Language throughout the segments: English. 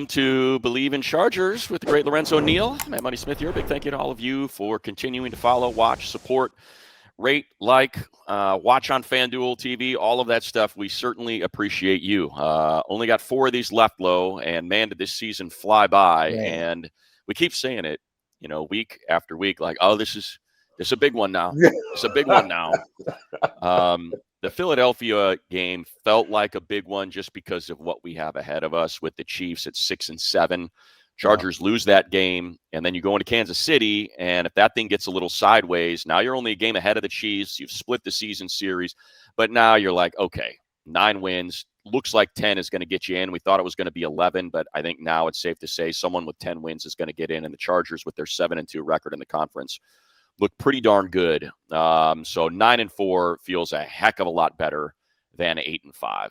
Welcome to Believe in Chargers with the great Lorenzo Neal. Matt Money Smith here. Big thank you to all of you for continuing to follow, watch, support, rate, like, watch on FanDuel TV, all of that stuff. We certainly appreciate you. Only got 4 of these left, Lo, and man, did this season fly by. Man. And we keep saying it, week after week, like, oh, this is a big one now. It's a big one now. The Philadelphia game felt like a big one just because of what we have ahead of us with the Chiefs at 6-7. Chargers lose that game, and then you go into Kansas City, and if that thing gets a little sideways, now you're only a game ahead of the Chiefs. You've split the season series, but now you're like, okay, 9 wins. Looks like 10 is going to get you in. We thought it was going to be 11, but I think now it's safe to say someone with 10 wins is going to get in, and the Chargers with their 7-2 record in the conference look pretty darn good. So 9-4 feels a heck of a lot better than 8-5.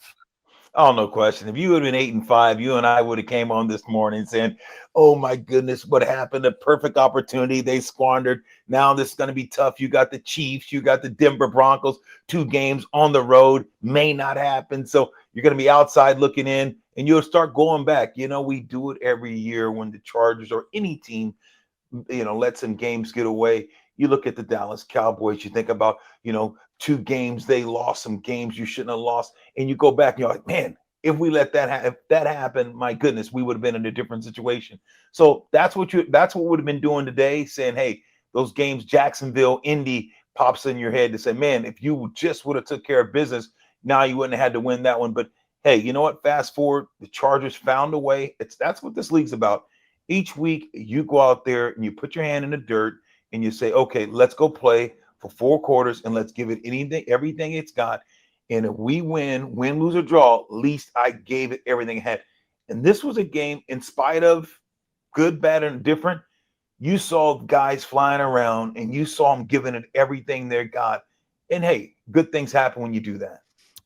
Oh, no question. If you would have been 8-5, you and I would have came on this morning saying, oh my goodness, what happened? A perfect opportunity they squandered. Now this is going to be tough. You got the Chiefs, you got the Denver Broncos, 2 games on the road, may not happen. So you're going to be outside looking in, and you'll start going back. We do it every year when the Chargers or any team, let some games get away. You look at the Dallas Cowboys, you think about, 2 games they lost, some games you shouldn't have lost, and you go back and you're like, man, if we let that if that happened, my goodness, we would have been in a different situation. So that's what would have been doing today, saying, hey, those games, Jacksonville, Indy, pops in your head to say, man, if you just would have took care of business, now you wouldn't have had to win that one. But hey, you know what? Fast forward, the Chargers found a way. That's what this league's about. Each week you go out there and you put your hand in the dirt and you say, okay, let's go play for 4 quarters and let's give it everything it's got. And if we win, lose, or draw, at least I gave it everything it had. And this was a game, in spite of good, bad, and different, you saw guys flying around and you saw them giving it everything they got. And hey, good things happen when you do that.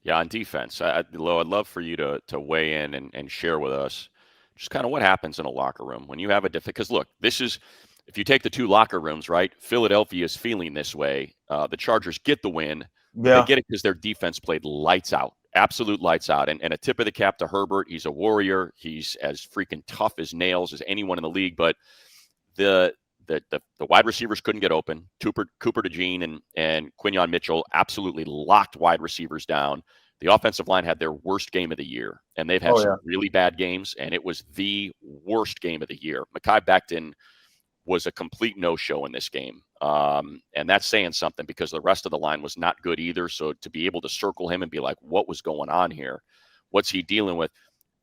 Yeah, on defense, Lo, I'd love for you to weigh in and share with us just kind of what happens in a locker room when you have a because look, this is, if you take the 2 locker rooms, right, Philadelphia is feeling this way. The Chargers get the win. Yeah. They get it because their defense played lights out, absolute lights out. And a tip of the cap to Herbert. He's a warrior. He's as freaking tough as nails as anyone in the league. But the wide receivers couldn't get open. Cooper DeJean and Quinyon Mitchell absolutely locked wide receivers down. The offensive line had their worst game of the year, and they've had some really bad games, and it was the worst game of the year. Mekhi Becton was a complete no-show in this game. And that's saying something because the rest of the line was not good either. So to be able to circle him and be like, what was going on here? What's he dealing with?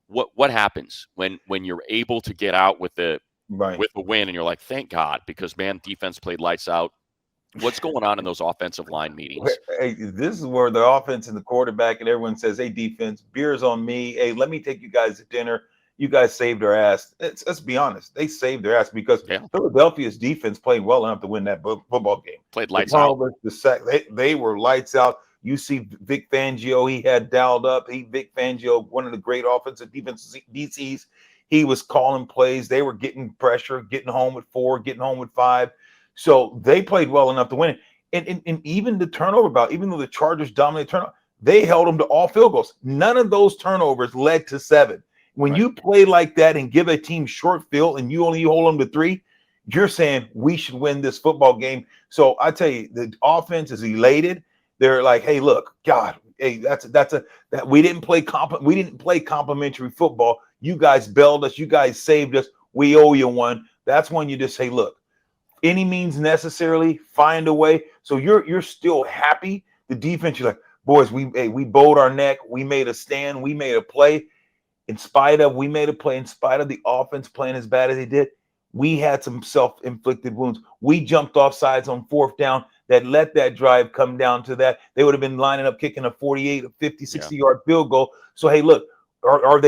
What happens when you're able to get out with the win and you're like, thank God, because man, defense played lights out. What's going on in those offensive line meetings? Hey, this is where the offense and the quarterback and everyone says, hey, defense, beer's on me. Hey, let me take you guys to dinner. You guys saved their ass. Let's be honest. They saved their ass because Philadelphia's defense played well enough to win that football game. Played lights out. The sack, they were lights out. You see Vic Fangio, he had dialed up. Vic Fangio, one of the great offensive defensive DCs, he was calling plays. They were getting pressure, getting home with 4, getting home with 5. So they played well enough to win it. And even the turnover bout, even though the Chargers dominated turnover, they held them to all field goals. None of those turnovers led to 7. When you play like that and give a team short field and you only hold them to 3, you're saying we should win this football game. So I tell you, the offense is elated. They're like, hey, look, God, hey, that we didn't play complimentary football. You guys bailed us. You guys saved us. We owe you one. That's when you just say, look, any means necessarily, find a way. So you're still happy. The defense, you're like, boys, we bowed our neck. We made a stand. We made a play. We made a play in spite of the offense playing as bad as they did. We had some self-inflicted wounds. We jumped off sides on 4th down that let that drive come down to that. They would have been lining up kicking a 48, 50, 60-yard field goal. So, hey, look, or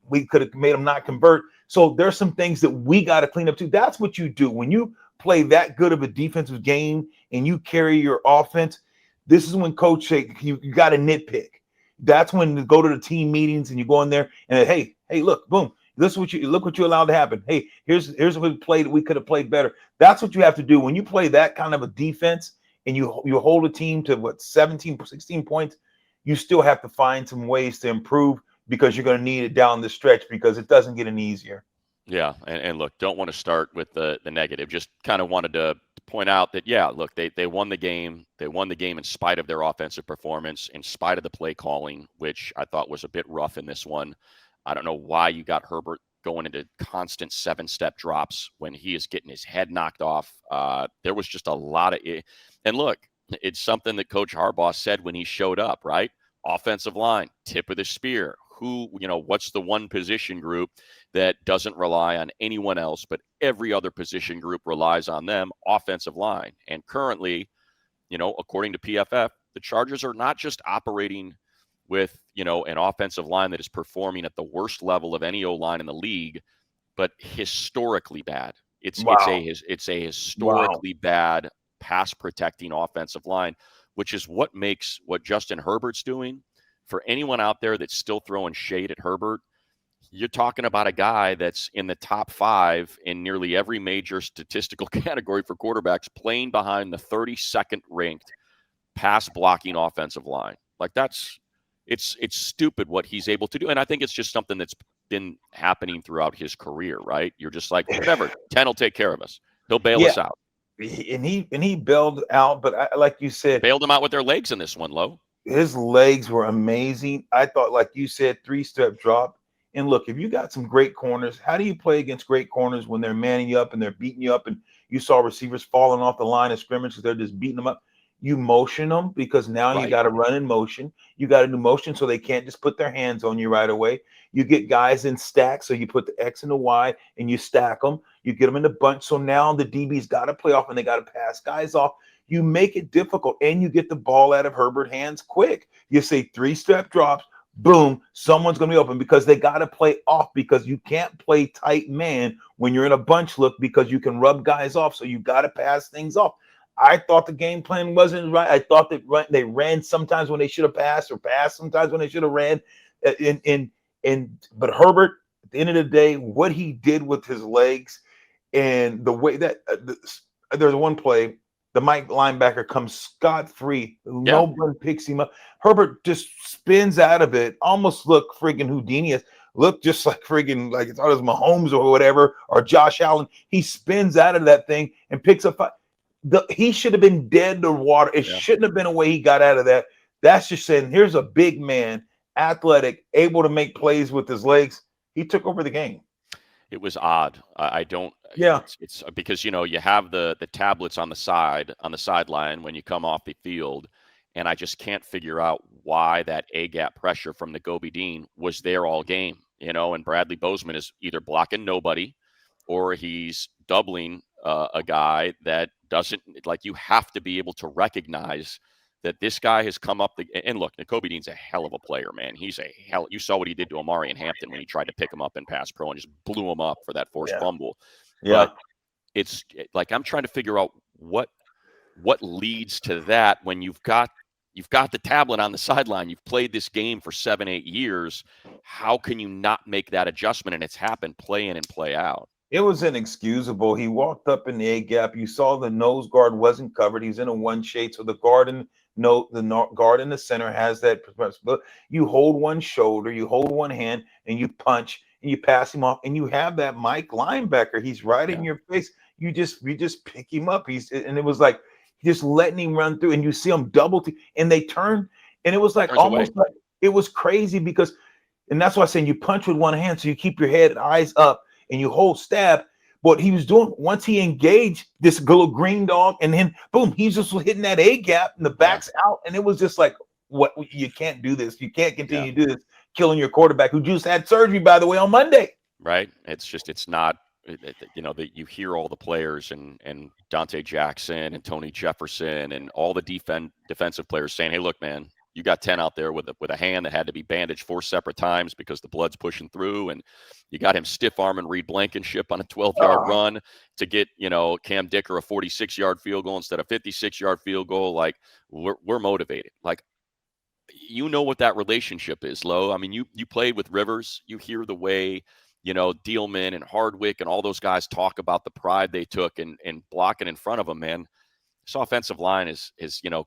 we could have made them not convert. So there's some things that we got to clean up too. That's what you do. When you play that good of a defensive game and you carry your offense, this is when coach say you got to nitpick. That's when you go to the team meetings and you go in there and hey, look, boom. This is what you allowed to happen. Hey, here's what we played. We could have played better. That's what you have to do when you play that kind of a defense and you hold a team to 17, 16 points. You still have to find some ways to improve because you're going to need it down the stretch because it doesn't get any easier. Yeah, and look, don't want to start with the negative. Just kind of wanted to point out that yeah, look, they won the game. They won the game in spite of their offensive performance, in spite of the play calling, which I thought was a bit rough in this one. I don't know why you got Herbert going into constant 7-step drops when he is getting his head knocked off. There was just a lot of it. And look, it's something that Coach Harbaugh said when he showed up, right? Offensive line, tip of the spear. What's the one position group that doesn't rely on anyone else, but every other position group relies on them? Offensive line. And currently, according to PFF, the Chargers are not just operating with, an offensive line that is performing at the worst level of any O-line in the league, but historically bad. It's Wow. a Wow. historically bad pass protecting offensive line, which is what makes what Justin Herbert's doing. For anyone out there that's still throwing shade at Herbert, you're talking about a guy that's in the top 5 in nearly every major statistical category for quarterbacks, playing behind the 32nd ranked pass blocking offensive line. Like it's stupid what he's able to do. And I think it's just something that's been happening throughout his career, right? You're just like, whatever, 10 will take care of us. He'll bail Yeah, us out. and he bailed out, but like you said, Bailed them out with their legs in this one, Low. his legs were amazing. I thought, like you said, 3-step drop. And look, if you got some great corners, how do you play against great corners when they're manning you up and they're beating you up? And you saw receivers falling off the line of scrimmage because they're just beating them up. You motion them because now you Right. got to run in motion. You got to do motion so they can't just put their hands on you right away. You get guys in stacks, so you put the X and the Y and you stack them. You get them in the bunch. So now the DB's got to play off and they got to pass guys off. You make it difficult and you get the ball out of Herbert hands quick. You say 3-step drops, boom, someone's going to be open because they got to play off because you can't play tight man when you're in a bunch look because you can rub guys off. So you got to pass things off. I thought the game plan wasn't right. I thought that they ran sometimes when they should have passed or passed sometimes when they should have ran. But Herbert, at the end of the day, what he did with his legs and the way that there's one play, the Mike linebacker comes scot-free. Yeah. No one picks him up. Herbert just spins out of it, almost look friggin' Houdini. Look just like friggin' like it's all his Mahomes or whatever, or Josh Allen. He spins out of that thing and picks up. He should have been dead to water. It shouldn't have been a way he got out of that. That's just saying, here's a big man, athletic, able to make plays with his legs. He took over the game. It was odd. I don't. Yeah. It's because you have the tablets on the sideline when you come off the field, and I just can't figure out why that A gap pressure from Nakobe Dean was there all game. And Bradley Bozeman is either blocking nobody, or he's doubling a guy that doesn't like. You have to be able to recognize that this guy has come up. And look, Nakobe Dean's a hell of a player, man. He's a hell. You saw what he did to Amari and Hampton when he tried to pick him up in pass pro and just blew him up for that forced fumble. Yeah. But it's like I'm trying to figure out what leads to that when you've got the tablet on the sideline. You've played this game for 7-8 years. How can you not make that adjustment? And it's happened play in and play out. It was inexcusable. He walked up in the A gap. You saw the nose guard wasn't covered. He's in a one shade, so the guard in guard in the center has that. You hold one shoulder, you hold one hand, and you punch and you pass him off, and you have that Mike linebacker. He's right in your face. You just pick him up. And it was like just letting him run through, and you see him double and they turn, and it was like almost like it was crazy because, and that's why I'm saying you punch with one hand, so you keep your head eyes up. And you hold stab. What he was doing once he engaged this little green dog, and then boom, he's just hitting that A gap and the back's out. And it was just like, what? You can't do this. You can't continue to do this, killing your quarterback who just had surgery, by the way, on Monday. Right. It's not, that you hear all the players and Donte Jackson and Tony Jefferson and all the defensive players saying, hey, look, man, you got 10 out there with a hand that had to be bandaged 4 separate times because the blood's pushing through, and you got him stiff arming Reed Blankenship on a 12-yard run to get Cam Dicker a 46-yard field goal instead of 56-yard field goal. Like we're motivated. Like what that relationship is, Lo. I mean, you played with Rivers. You hear the way Dealman and Hardwick and all those guys talk about the pride they took in blocking in front of them, man. This offensive line is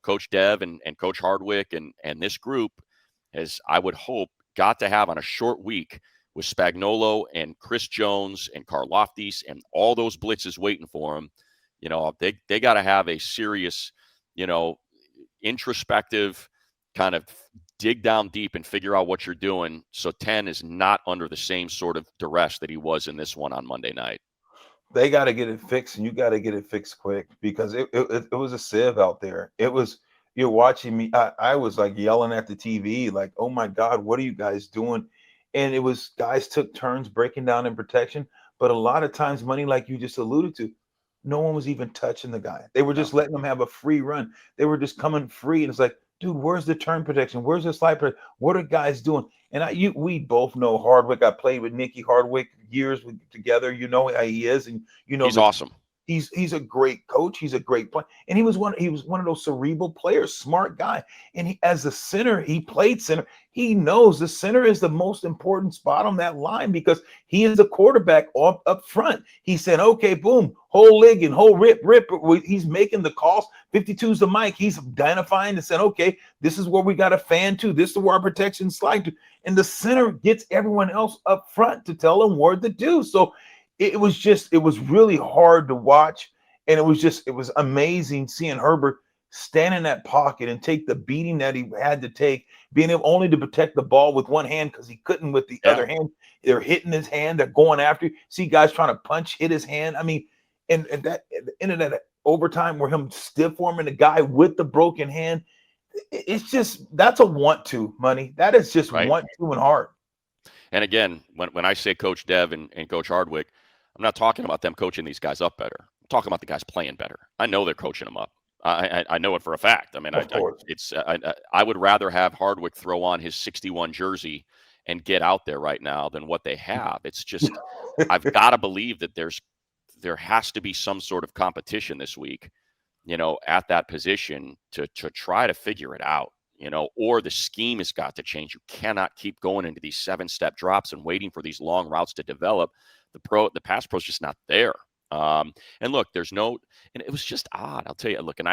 Coach Dev and Coach Hardwick and this group has, I would hope, got to have on a short week with Spagnuolo and Chris Jones and Karlaftis and all those blitzes waiting for him. They got to have a serious, introspective kind of dig down deep and figure out what you're doing, so 10 is not under the same sort of duress that he was in this one on Monday night. They got to get it fixed, and you got to get it fixed quick, because it was a sieve out there. It was, you're watching me. I was like yelling at the TV, like, oh my God, what are you guys doing? And it was, guys took turns breaking down in protection. But a lot of times, money, like you just alluded to, no one was even touching the guy. They were just letting him have a free run. They were just coming free. And it's like, dude, where's the turn protection? Where's the slide protection? What are guys doing? And we both know Hardwick. I played with Nicky Hardwick years together. You know how he is, and he's awesome. He's a great coach. He's a great player, and he was one of those cerebral players, smart guy. And as a center, he played center. He knows the center is the most important spot on that line, because he is the quarterback up front. He said, okay, boom, whole leg and whole rip. He's making the calls. 52's the mic. He's identifying and saying, okay, this is where we got a fan to. This is where our protection slide to. And the center gets everyone else up front to tell them what to do. So it was really hard to watch. And it was amazing seeing Herbert stand in that pocket and take the beating that he had to take, being able only to protect the ball with one hand because he couldn't with the other hand. They're hitting his hand. They're going after you. See guys trying to hit his hand. I mean, and that at the end of that overtime where him stiff forming the guy with the broken hand, it's just, that's a want to, Money. That is just right. Want to and hard. And again, when I say Coach Dev and Coach Hardwick, I'm not talking about them coaching these guys up better. I'm talking about the guys playing better. I know they're coaching them up. I know it for a fact. I mean, I would rather have Hardwick throw on his 61 jersey and get out there right now than what they have. It's just, I've got to believe that there has to be some sort of competition this week, at that position to try to figure it out, or the scheme has got to change. You cannot keep going into these 7-step drops and waiting for these long routes to develop. The pass pro is just not there. And look, and it was just odd. I'll tell you, look, and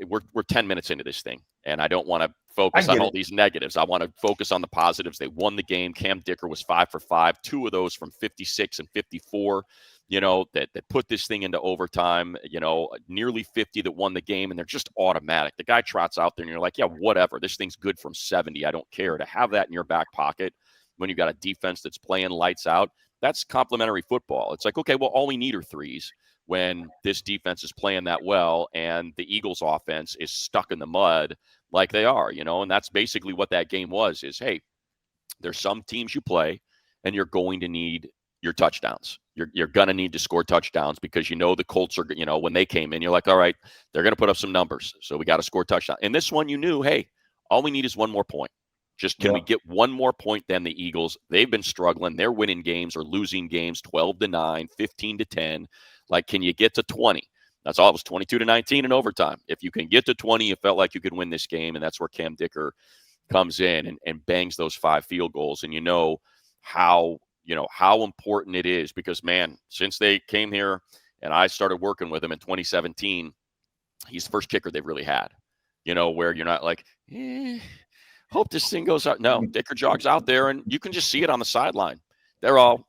we're 10 minutes into this thing, and I don't want to focus on all these negatives. I want to focus on the positives. They won the game. Cam Dicker was 5 for 5, 2 of those from 56 and 54, that put this thing into overtime, nearly 50 that won the game, and they're just automatic. The guy trots out there, and you're like, yeah, whatever. This thing's good from 70. I don't care. To have that in your back pocket when you got a defense that's playing lights out, that's complimentary football. It's like, okay, well, all we need are threes when this defense is playing that well and the Eagles offense is stuck in the mud like they are, and that's basically what that game was, is, hey, there's some teams you play and you're going to need your touchdowns. You're going to need to score touchdowns because the Colts are, when they came in, you're like, all right, they're going to put up some numbers. So we got to score touchdowns. In this one, you knew, hey, all we need is one more point. Just can we get one more point than the Eagles? They've been struggling. They're winning games or losing games 12-9, 15-10. Like, can you get to 20? That's all. It was 22-19 in overtime. If you can get to 20, you felt like you could win this game, and that's where Cam Dicker comes in and bangs those 5 field goals. And how important it is, because, man, since they came here and I started working with him in 2017, he's the first kicker they've really had, where you're not like, hope this thing goes out. No, Dicker jogs out there, and you can just see it on the sideline. They're all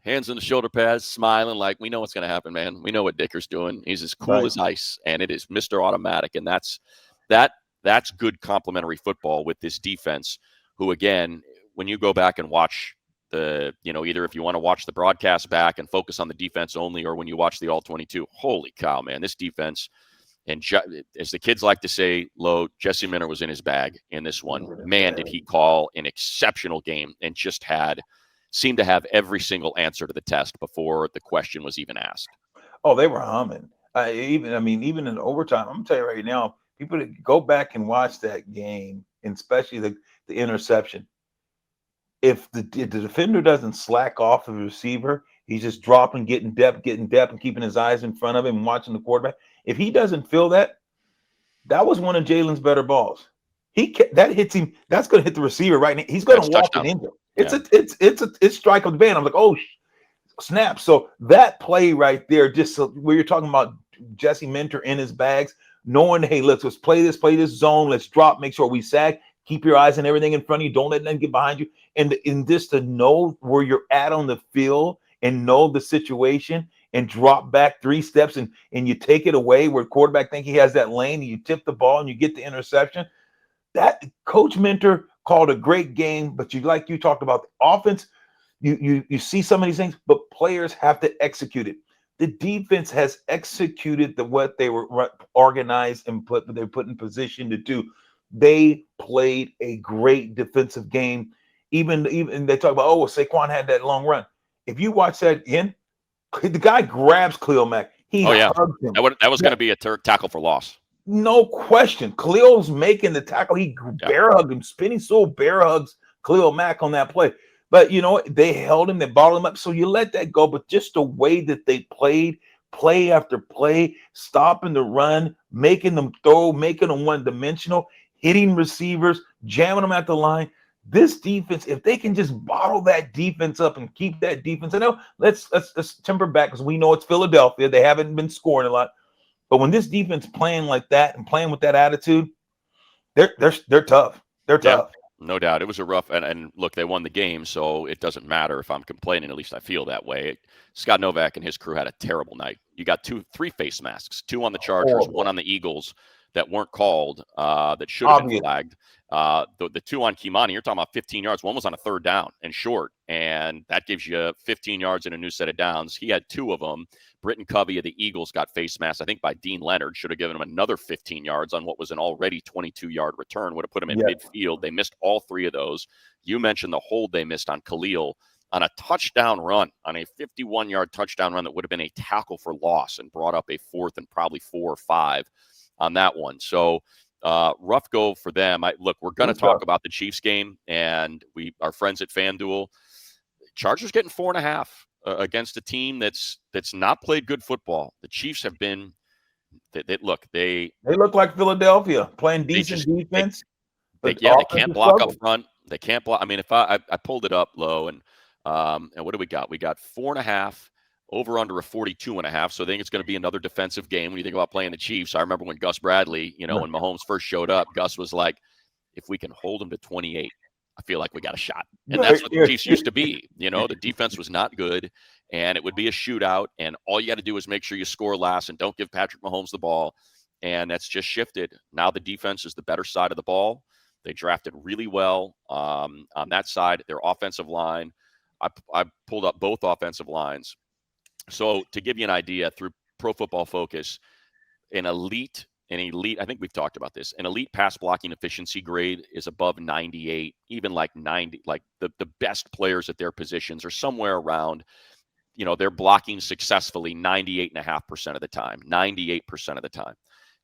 hands in the shoulder pads, smiling like, we know what's going to happen, man. We know what Dicker's doing. He's as cool as ice, and it is Mr. Automatic. And that's good complementary football with this defense, who, again, when you go back and watch either if you want to watch the broadcast back and focus on the defense only, or when you watch the all 22, holy cow, man, this defense. And as the kids like to say, Jesse Minter was in his bag in this one. Man, did he call an exceptional game and just seemed to have every single answer to the test before the question was even asked. Oh, they were humming. Even in overtime, I'm going to tell you right now, people that go back and watch that game, and especially the interception, if the defender doesn't slack off the receiver, he's just dropping, getting depth, and keeping his eyes in front of him and watching the quarterback. If he doesn't feel that was one of Jalen's better balls. That hits him. That's going to hit the receiver right now. He's going to walk it into. It's strike of the band. I'm like, oh, snap. So that play right there, just where you're talking about Jesse Minter in his bags, knowing, hey, let's play this zone. Let's drop, make sure we sag. Keep your eyes on everything in front of you. Don't let them get behind you. And in this, to know where you're at on the field and know the situation and drop back 3 steps and you take it away where quarterback think he has that lane and you tip the ball and you get the interception. That Coach Mentor called a great game, but you talked about the offense. You see some of these things, but players have to execute it. The defense has executed what they were organized and they put in position to do. They played a great defensive game. Even they talk about, well, Saquon had that long run. If you watch that again, the guy grabs Khalil Mack. He hugs him. That was going to be a tackle for loss. No question. Khalil's making the tackle. He bear hugged him. Spinning Sewell bear hugs Khalil Mack on that play. But, they held him. They bottled him up. So you let that go. But just the way that they played, play after play, stopping the run, making them throw, making them one-dimensional, hitting receivers, jamming them at the line. This defense, if they can just bottle that defense up and keep that defense, I know let's temper back because we know it's Philadelphia. They haven't been scoring a lot. But when this defense playing like that and playing with that attitude, they're tough. They're tough. No doubt. It was a rough and look, they won the game, so it doesn't matter if I'm complaining. At least I feel that way. Scott Novak and his crew had a terrible night. You got 3 face masks, 2 on the Chargers, 1 on the Eagles that weren't called, that should have been flagged. The 2 on Kimani, you're talking about 15 yards. 1 was on a 3rd down and short, and that gives you 15 yards and a new set of downs. He had 2 of them. Britton Covey of the Eagles got face masked, I think, by Dean Leonard. Should have given him another 15 yards on what was an already 22-yard return. Would have put him in midfield. They missed all 3 of those. You mentioned the hold they missed on Khalil on a touchdown run, on a 51-yard touchdown run that would have been a tackle for loss and brought up a 4th and probably 4 or 5 on that one. So rough go for them. Look, we're going to talk about the Chiefs game, and our friends at FanDuel. Chargers getting 4.5 against a team that's not played good football. The Chiefs have been. They look like Philadelphia playing decent defense. They can't block up front. They can't block. I mean, if I pulled it up low and what do we got? We got 4.5. Over under a 42.5. So I think it's going to be another defensive game when you think about playing the Chiefs. I remember when Gus Bradley, when Mahomes first showed up, Gus was like, if we can hold them to 28, I feel like we got a shot. And that's what the Chiefs used to be. The defense was not good, and it would be a shootout, and all you got to do is make sure you score last and don't give Patrick Mahomes the ball. And that's just shifted. Now the defense is the better side of the ball. They drafted really well on that side. Their offensive line, I pulled up both offensive lines. So to give you an idea, through Pro Football Focus, an elite, I think we've talked about this, an elite pass blocking efficiency grade is above 98, even like 90, like the best players at their positions are somewhere around, they're blocking successfully 98.5% of the time, 98% of the time.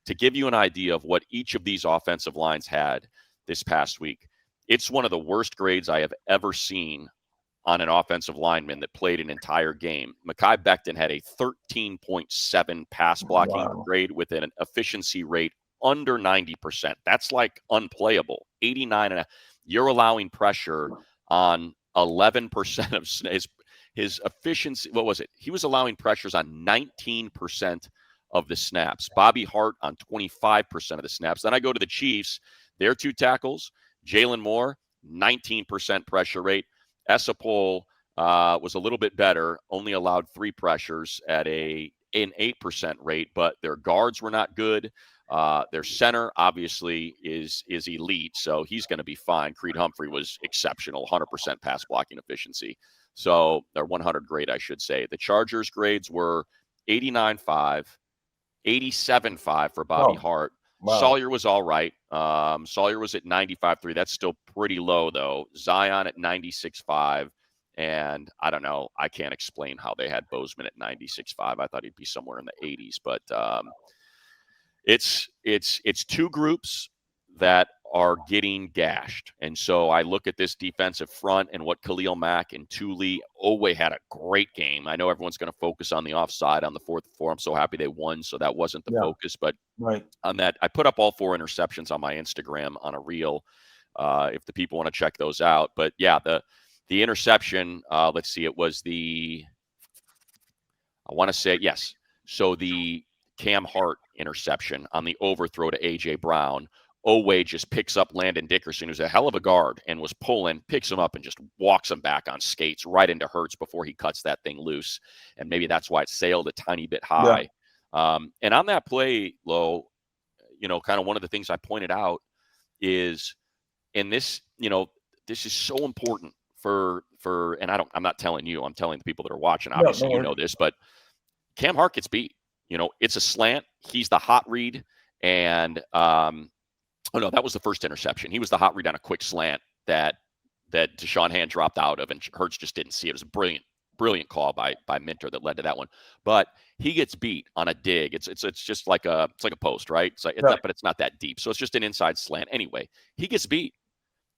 To give you an idea of what each of these offensive lines had this past week, it's one of the worst grades I have ever seen on an offensive lineman that played an entire game. Mekhi Becton had a 13.7 pass blocking grade with an efficiency rate under 90%. That's like unplayable. 89. You're allowing pressure on 11% of his efficiency. What was it? He was allowing pressures on 19% of the snaps. Bobby Hart on 25% of the snaps. Then I go to the Chiefs. Their 2 tackles, Jalen Moore, 19% pressure rate. Essapol was a little bit better, only allowed 3 pressures at an 8% rate, but their guards were not good. Their center obviously is elite, so he's going to be fine. Creed Humphrey was exceptional, 100% pass blocking efficiency. So they're 100 grade, I should say. The Chargers grades were 89.5, 87.5 for Bobby Hart. Wow. Sawyer was all right. Sawyer was at 95.3. That's still pretty low, though. Zion at 96.5. And I don't know. I can't explain how they had Bozeman at 96.5. I thought he'd be somewhere in the 80s. But it's 2 groups that are getting gashed. And so I look at this defensive front and what Khalil Mack and Tuli Owe had a great game. I know everyone's going to focus on the offside on the 4th and 4. I'm so happy they won, so that wasn't the focus. But on that, I put up all 4 interceptions on my Instagram on a reel if the people want to check those out. But, yeah, the interception, let's see, it was I want to say, yes. So the Cam Hart interception on the overthrow to A.J. Brown. Oweh just picks up Landon Dickerson, who's a hell of a guard, and was pulling, picks him up and just walks him back on skates right into Hurts before he cuts that thing loose. And maybe that's why it sailed a tiny bit high. And on that play, Lo, kind of one of the things I pointed out is, and this, this is so important for, and I'm not telling you, I'm telling the people that are watching, obviously, you know this, but Cam Hart gets beat. It's a slant. He's the hot read. And, oh no, that was the first interception. He was the hot read on a quick slant that Deshaun Hand dropped out of, and Hurts just didn't see it. It was a brilliant call by Minter that led to that one. But he gets beat on a dig. It's just like a post, right? But it's not that deep. So it's just an inside slant. Anyway, he gets beat,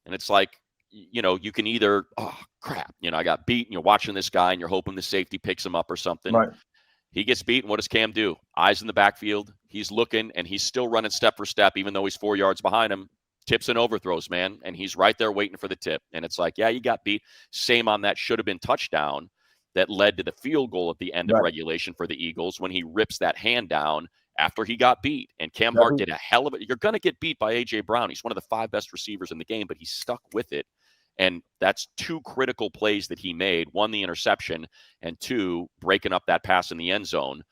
and it's like, you can either, oh crap, I got beat, and you're watching this guy, and you're hoping the safety picks him up or something. Right. He gets beat, and what does Cam do? Eyes in the backfield. He's looking, and he's still running step for step, even though he's 4 yards behind him. Tips and overthrows, man, and he's right there waiting for the tip. And it's like, yeah, you got beat. Same on that should have been touchdown that led to the field goal at the end of regulation for the Eagles when he rips that hand down after he got beat. And Cam Hart did a hell of it. You're going to get beat by A.J. Brown. He's one of the 5 best receivers in the game, but he stuck with it. And that's 2 critical plays that he made. 1, the interception, and 2, breaking up that pass in the end zone.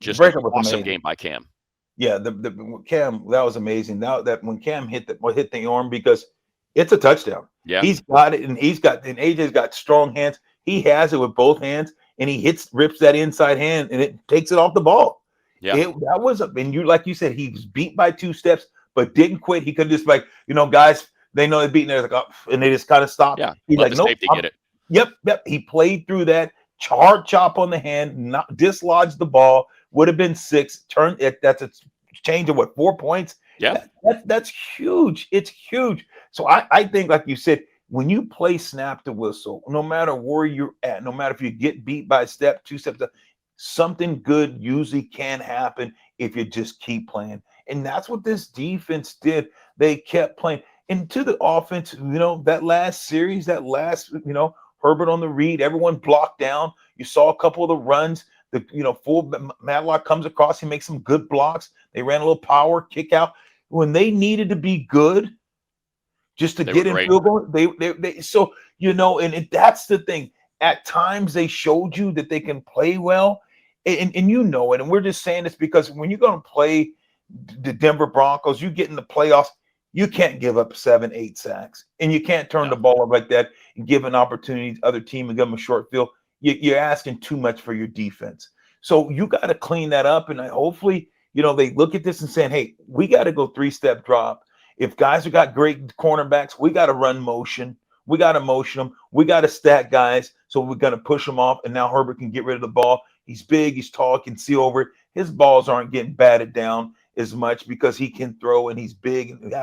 Just an awesome game by Cam. Yeah, the Cam, that was amazing. Now that when Cam hit the arm, because it's a touchdown. Yeah, he's got it, and AJ's got strong hands. He has it with both hands, and he rips that inside hand, and it takes it off the ball. Yeah, that was like you said, he was beat by 2 steps, but didn't quit. He could just guys. They know they're beating. They're like, oh, and they just kind of stopped. Yeah, he's let the safety get it. Yep. He played through that. Hard chop on the hand, not dislodged the ball. Would have been 6. That's a change of 4 points. Yeah, that's huge. It's huge. So I think, like you said, when you play snap to whistle, no matter where you're at, no matter if you get beat by a step, 2 steps, something good usually can happen if you just keep playing. And that's what this defense did. They kept playing. Into the offense, that last series, Herbert on the read, everyone blocked down. You saw a couple of the runs. Full Matlock comes across. He makes some good blocks. They ran a little power kick out when they needed to be good, just to get in field goal. And that's the thing. At times they showed you that they can play well, and it. And we're just saying this because when you're going to play the Denver Broncos, you get in the playoffs. You can't give up 7, 8 sacks, and you can't turn the ball up like that and give an opportunity to the other team and give them a short field. You're asking too much for your defense. So you got to clean that up. And hopefully, they look at this and saying, hey, we got to go 3-step drop. If guys have got great cornerbacks, we got to run motion. We got to motion them. We got to stack guys. So we're going to push them off. And now Herbert can get rid of the ball. He's big. He's tall. Can see over it. His balls aren't getting batted down as much because he can throw and he's big and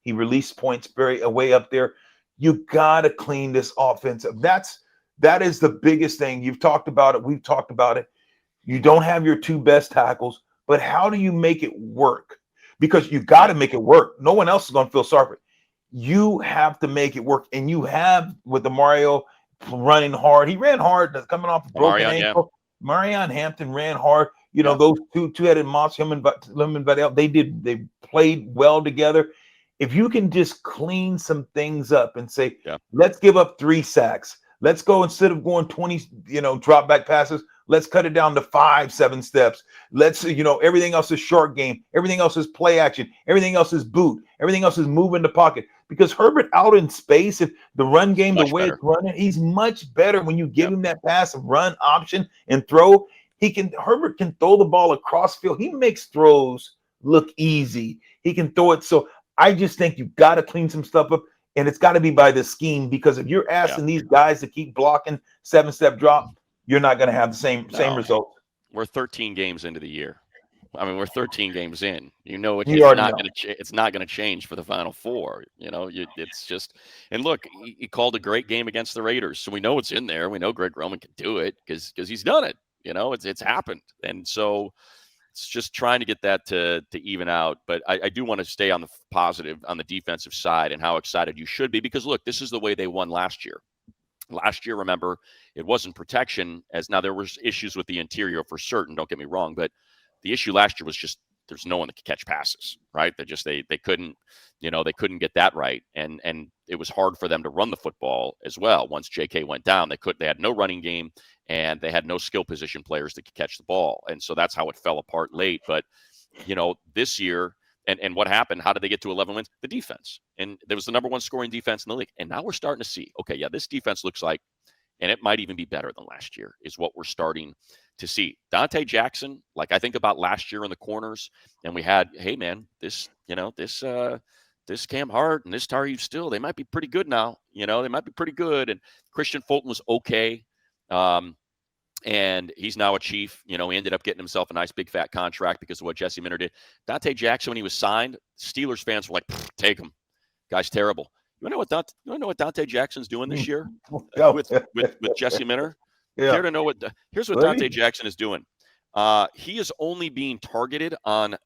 he released points way up there. You got to clean this offense up. That is the biggest thing. You've talked about it. We've talked about it. You don't have your 2 best tackles, but how do you make it work? Because you got to make it work. No one else is going to feel sorry for it. You have to make it work. And you have with the Mario running hard. He ran hard coming off a broken ankle. Yeah. Marion Hampton ran hard. Those two-headed monsters, him and Vidal, they played well together. If you can just clean some things up and say, let's give up 3 sacks. Let's go, instead of going 20, drop back passes, let's cut it down to 5, 7 steps. Let's, everything else is short game. Everything else is play action. Everything else is boot. Everything else is move in the pocket. Because Herbert out in space, if the run game, the way it's running, he's much better when you give him that pass of run option and throw. Herbert can throw the ball across field. He makes throws look easy. He can throw it. So I just think you've got to clean some stuff up, and it's got to be by the scheme, because if you're asking these guys to keep blocking 7-step drop, you're not going to have the same result. We're 13 games into the year. I mean, we're 13 games in. It's not going to change for the Final Four. It's just. And look, he called a great game against the Raiders, so we know it's in there. We know Greg Roman can do it because he's done it. It's happened. And so it's just trying to get that to even out. But I do want to stay on the positive on the defensive side and how excited you should be, because look, this is the way they won last year. Last year, remember, it wasn't protection. As now there was issues with the interior for certain, don't get me wrong, but the issue last year was just there's no one that could catch passes, right? They couldn't, they couldn't get that right. And it was hard for them to run the football as well. Once JK went down, they had no running game, and they had no skill position players that could catch the ball. And so that's how it fell apart late. But, this year, and what happened? How did they get to 11 wins? The defense. And there was the number one scoring defense in the league. And now we're starting to see, okay, yeah, this defense looks like, and it might even be better than last year, is what we're starting to see. Donte Jackson, like I think about last year in the corners, and we had, hey man, this Cam Hart and this Tariq Still, they might be pretty good now. They might be pretty good. And Christian Fulton was okay. And he's now a Chief. He ended up getting himself a nice big fat contract because of what Jesse Minter did. Donte Jackson, when he was signed, Steelers fans were like, take him. Guy's terrible. You want to know what Donte Jackson's doing this year with Jesse Minter? Yeah. Care to know here's what Donte Jackson is doing. He is only being targeted on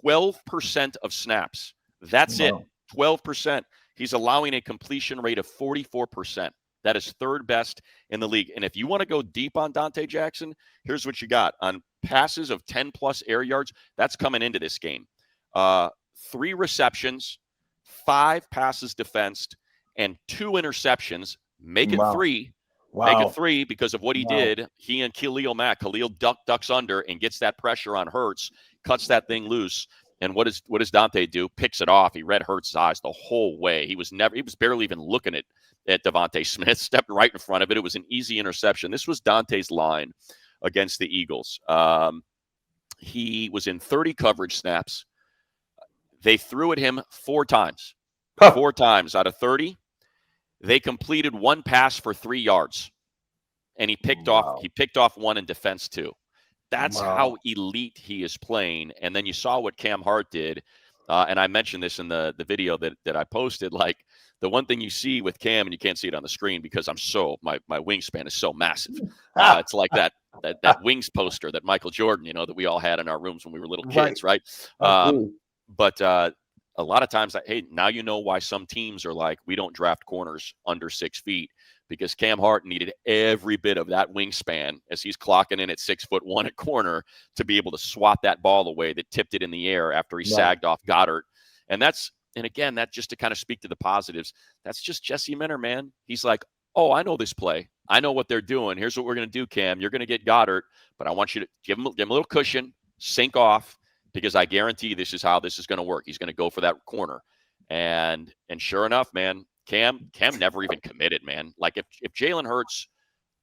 12% of snaps. That's it. 12%. He's allowing a completion rate of 44%. That is third best in the league. And if you want to go deep on Donte Jackson, here's what you got. On passes of 10-plus air yards, that's coming into this game. 3 receptions, 5 passes defensed, and 2 interceptions. Make it 3. Wow. Make it 3 because of what he did. He and Khalil Mack. Khalil ducks under and gets that pressure on Hurts, cuts that thing loose. And what does Donte do? Picks it off. He read Hurts' eyes the whole way. He was barely even looking at Devontae Smith, stepped right in front of it. It was an easy interception. This was Dante's line against the Eagles. He was in 30 coverage snaps. They threw at him 4 times. 4 times out of 30. They completed 1 pass for 3 yards. And he picked off 1 in defense too. That's how elite he is playing. And then you saw what Cam Hart did. And I mentioned this in the video that I posted. Like, the one thing you see with Cam, and you can't see it on the screen because my wingspan is so massive. It's like that wings poster that Michael Jordan, that we all had in our rooms when we were little kids, right? But a lot of times, hey, now you know why some teams are like, we don't draft corners under 6 feet, because Cam Hart needed every bit of that wingspan as he's clocking in at 6'1" at corner to be able to swat that ball away that tipped it in the air after he sagged off Goddard. And again, that just to kind of speak to the positives, that's just Jesse Minter, man. He's like, oh, I know this play. I know what they're doing. Here's what we're going to do, Cam. You're going to get Goddard, but I want you to give him a little cushion, sink off, because I guarantee this is how this is going to work. He's going to go for that corner. And sure enough, man, Cam never even committed, man. Like if Jalen Hurts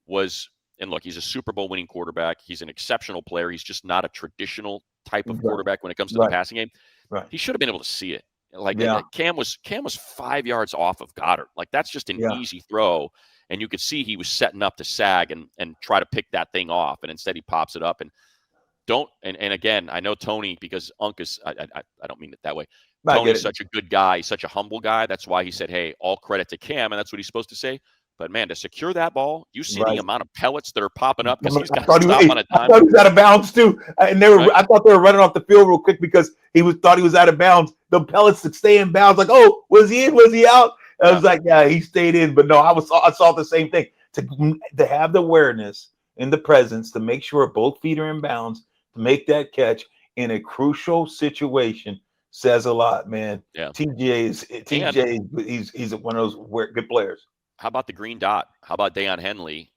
was, and look, he's a Super Bowl winning quarterback. He's an exceptional player. He's just not a traditional type of quarterback when it comes to the passing game. Right. He should have been able to see it. Like Cam was 5 yards off of Goddard. Like, that's just an easy throw. And you could see he was setting up to sag and try to pick that thing off. And instead he pops it up and again, I know Tony, because Unk is, I don't mean it that way. Tony's such a good guy. He's such a humble guy. That's why he said, hey, all credit to Cam. And that's what he's supposed to say. But, man, to secure that ball, you see the amount of pellets that are popping up because he's got to stop on a dime. I thought he was out of bounds, too. And I thought they were running off the field real quick because thought he was out of bounds. The pellets that stay in bounds, like, oh, was he in? Was he out? I was like, yeah, he stayed in. But, no, I saw the same thing. To have the awareness and the presence to make sure both feet are in bounds, to make that catch in a crucial situation says a lot, man. Yeah. TJ, he's one of those good players. How about the green dot? How about Deion Henley,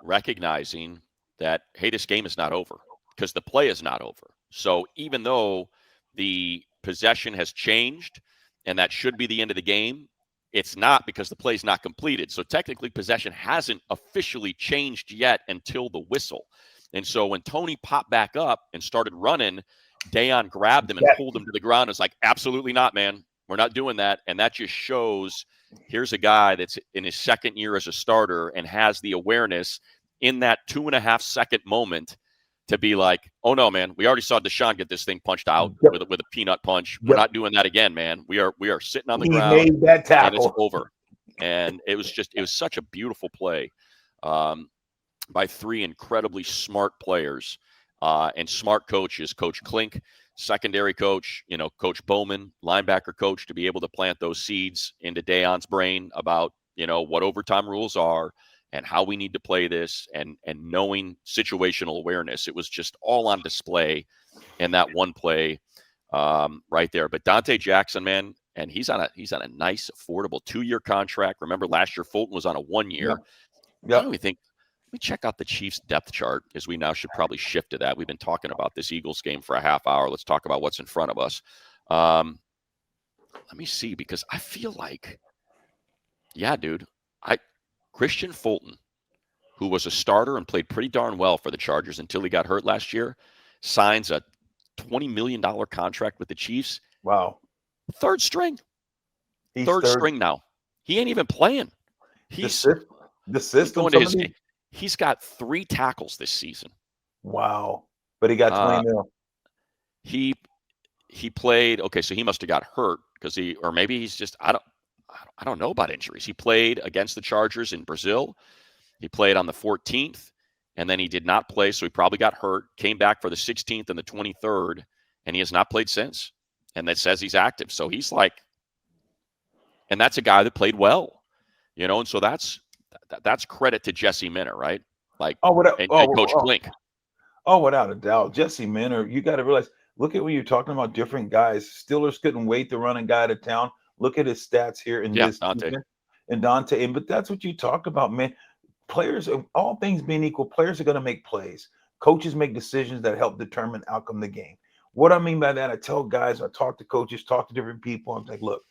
recognizing that, hey, this game is not over because the play is not over. So even though the possession has changed and that should be the end of the game, it's not, because the play is not completed. So technically possession hasn't officially changed yet until the whistle. And so when Tony popped back up and started running, Deion grabbed him and pulled him to the ground. It's like, absolutely not, man. We're not doing that. And that just shows, here's a guy that's in his second year as a starter and has the awareness in that 2.5 second moment to be like, oh no, man, we already saw Deshaun get this thing punched out with a peanut punch. We're not doing that again, man. We are sitting on the ground. Made that tackle. And it's over. And it was such a beautiful play by 3 incredibly smart players and smart coaches. Coach Klink, secondary coach, Coach Bowman, linebacker coach, to be able to plant those seeds into Deion's brain about, what overtime rules are and how we need to play this, and knowing situational awareness. It was just all on display and that one play right there. But Donte Jackson, man, and he's on a nice, affordable 2-year contract. Remember, last year Fulton was on a 1-year. Yep. I Yep. don't even think. Let me check out the Chiefs depth chart, as we now should probably shift to that. We've been talking about this Eagles game for a half hour. Let's talk about what's in front of us. Let me see, because I feel like, yeah, dude, Christian Fulton, who was a starter and played pretty darn well for the Chargers until he got hurt last year, signs a $20 million contract with the Chiefs. Wow. Third string. He's Third string now. He ain't even playing. The system. He's got 3 tackles this season. Wow. But he got 20 mil. He played, okay, so he must have got hurt because or maybe he's just, I don't know about injuries. He played against the Chargers in Brazil. He played on the 14th, and then he did not play, so he probably got hurt, came back for the 16th and the 23rd, and he has not played since. And that says he's active. So he's like, and that's a guy that played well, and so that's credit to Jesse Minter, right? Like, and Coach Klink. Oh, without a doubt. Jesse Minter, you got to realize, look at when you're talking about different guys. Steelers couldn't wait to run a guy to town. Look at his stats here in this Donte. season. And Donte. But that's what you talk about, man. Players, all things being equal, players are going to make plays. Coaches make decisions that help determine the outcome of the game. What I mean by that, I tell guys, I talk to coaches, talk to different people. I'm like, look,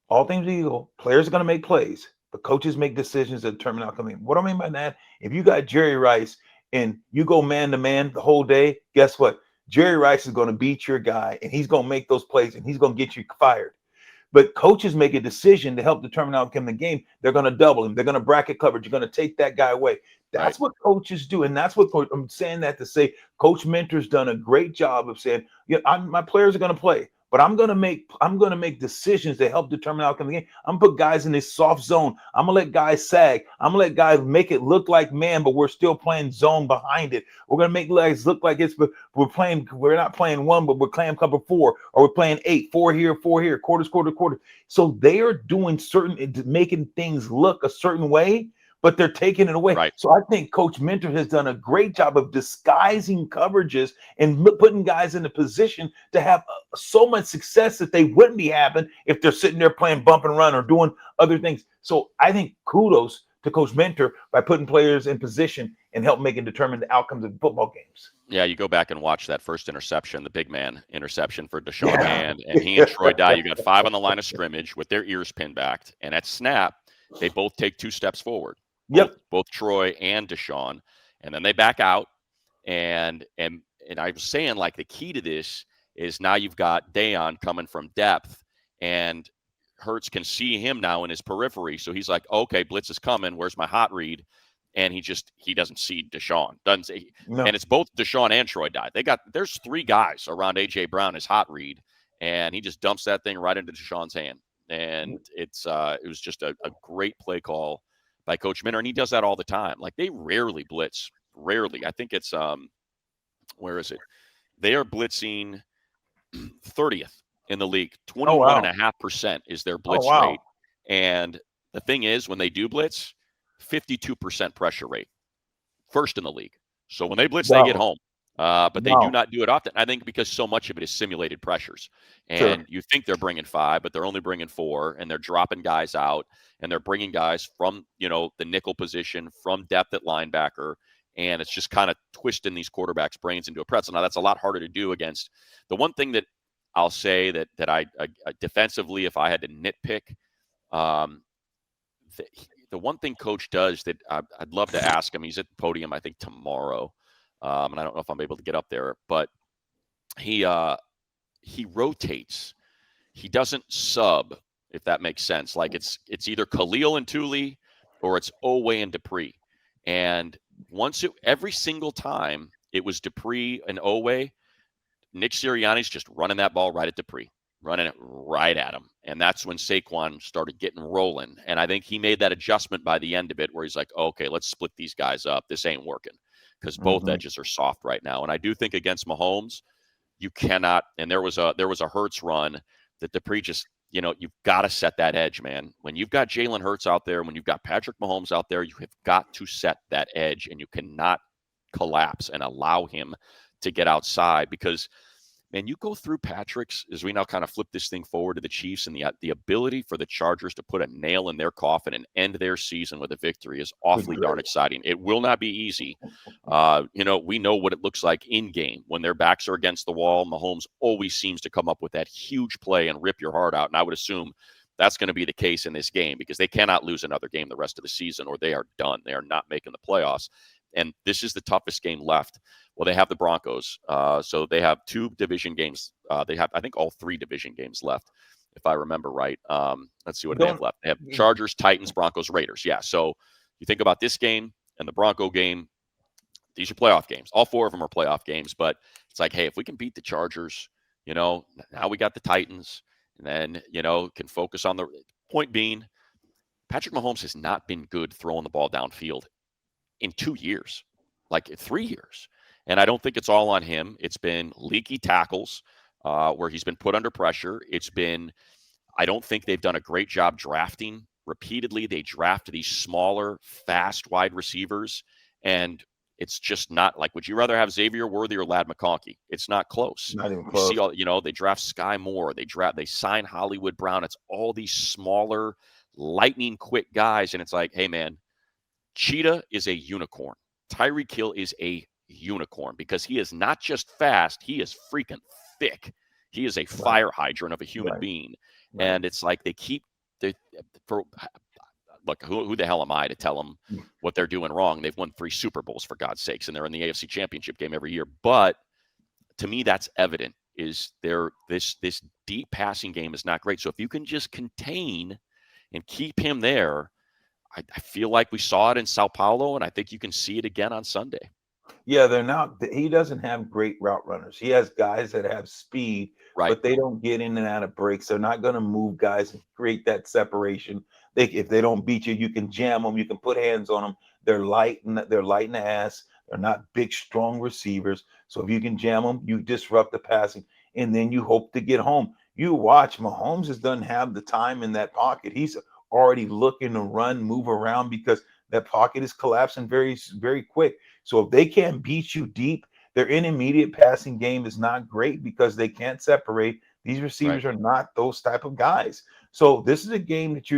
all things being equal, players are going to make plays, but coaches make decisions that determine the outcome of the game. What I mean by that, if you got Jerry Rice and you go man to man the whole day, guess what? Jerry Rice is going to beat your guy, and he's going to make those plays, and he's going to get you fired. But coaches make a decision to help determine the outcome of the game. They're going to double him. They're going to bracket coverage. You're going to take that guy away. That's what coaches do, and that's what I'm saying that to say. Coach Minter's done a great job of saying, my players are going to play, but I'm going to make decisions that help determine the outcome of the game. I'm going to put guys in this soft zone. I'm going to let guys sag. I'm going to let guys make it look like man, but we're still playing zone behind it. We're going to make guys look like but we're not playing 1, but we're playing cover 4, or we're playing 8, 4 here, quarter. So they are doing making things look a certain way, but they're taking it away. Right. So I think Coach Minter has done a great job of disguising coverages and putting guys in a position to have so much success that they wouldn't be having if they're sitting there playing bump and run or doing other things. So I think kudos to Coach Minter by putting players in position and help determine the outcomes of football games. Yeah, you go back and watch that first interception, the big man interception for Deshaun Hand, and he and Troy Dye. You got 5 on the line of scrimmage with their ears pinned back, and at snap, they both take 2 steps forward. Both Troy and Deshaun, and then they back out. And I was saying, like, the key to this is now you've got Dayon coming from depth, and Hurts can see him now in his periphery. So he's like, okay, blitz is coming. Where's my hot read? And he doesn't see Deshaun. And it's both Deshaun and Troy Dye. There's 3 guys around A.J. Brown, his hot read, and he just dumps that thing right into Deshaun's hand. And it was just a great play call by Coach Minter, and he does that all the time. Like, they rarely blitz. Rarely. I think it's where is it? They are blitzing 30th in the league. 21.5% is their blitz rate. And the thing is, when they do blitz, 52% pressure rate. First in the league. So when they blitz, they get home. But they do not do it often. I think because so much of it is simulated pressures. And you think they're bringing 5, but they're only bringing 4, and they're dropping guys out, and they're bringing guys from, the nickel position, from depth at linebacker, and it's just kind of twisting these quarterbacks' brains into a pretzel. Now, that's a lot harder to do against. The one thing that I'll say that I defensively, if I had to nitpick, the one thing Coach does that I'd love to ask him, he's at the podium, I think, tomorrow, and I don't know if I'm able to get up there, but he rotates. He doesn't sub, if that makes sense. Like, it's either Khalil and Thule, or it's Owe and Dupree. And every single time it was Dupree and Owe, Nick Sirianni's just running that ball right at Dupree, running it right at him. And that's when Saquon started getting rolling. And I think he made that adjustment by the end of it, where he's like, okay, let's split these guys up. This ain't working, because both edges are soft right now. And I do think against Mahomes, you cannot. And there was a Hurts run that Dupree just, you've got to set that edge, man. When you've got Jalen Hurts out there, when you've got Patrick Mahomes out there, you have got to set that edge, and you cannot collapse and allow him to get outside because, man, you go through Patrick's as we now kind of flip this thing forward to the Chiefs, and the ability for the Chargers to put a nail in their coffin and end their season with a victory is awfully darn exciting. It will not be easy. We know what it looks like in game when their backs are against the wall. Mahomes always seems to come up with that huge play and rip your heart out. And I would assume that's going to be the case in this game because they cannot lose another game the rest of the season or they are done. They are not making the playoffs. And this is the toughest game left. Well, they have the Broncos. So they have 2 division games. They have, I think, all 3 division games left, if I remember right. Let's see what they have left. They have Chargers, Titans, Broncos, Raiders. Yeah. So you think about this game and the Bronco game. These are playoff games. All 4 of them are playoff games. But it's like, hey, if we can beat the Chargers, now we got the Titans. And then, can focus on the point being, Patrick Mahomes has not been good throwing the ball downfield in 2 years, like 3 years. And I don't think it's all on him. It's been leaky tackles where he's been put under pressure. I don't think they've done a great job drafting. Repeatedly, they draft these smaller, fast wide receivers. And it's just not like, would you rather have Xavier Worthy or Ladd McConkey? It's not close. Not even close. You see they draft Sky Moore. They sign Hollywood Brown. It's all these smaller, lightning quick guys. And it's like, hey, man, Cheetah is a unicorn. Tyreek Hill is a unicorn because he is not just fast. He is freaking thick. He is a fire hydrant of a human being. Right. And it's like look, who the hell am I to tell them what they're doing wrong? They've won 3 Super Bowls, for God's sakes, and they're in the AFC Championship game every year. But to me, that's evident. Is this deep passing game is not great. So if you can just contain and keep him there, I feel like we saw it in Sao Paulo, and I think you can see it again on Sunday. Yeah, he doesn't have great route runners. He has guys that have speed, right, but they don't get in and out of breaks. They're not going to move guys and create that separation. If they don't beat you, you can jam them. You can put hands on them. They're light in the ass. They're not big, strong receivers. So if you can jam them, you disrupt the passing, and then you hope to get home. You watch, Mahomes doesn't have the time in that pocket. He's already looking to run, move around because that pocket is collapsing very, very quick. So if they can't beat you deep, their intermediate passing game is not great because they can't separate. These receivers are not those type of guys. So this is a game that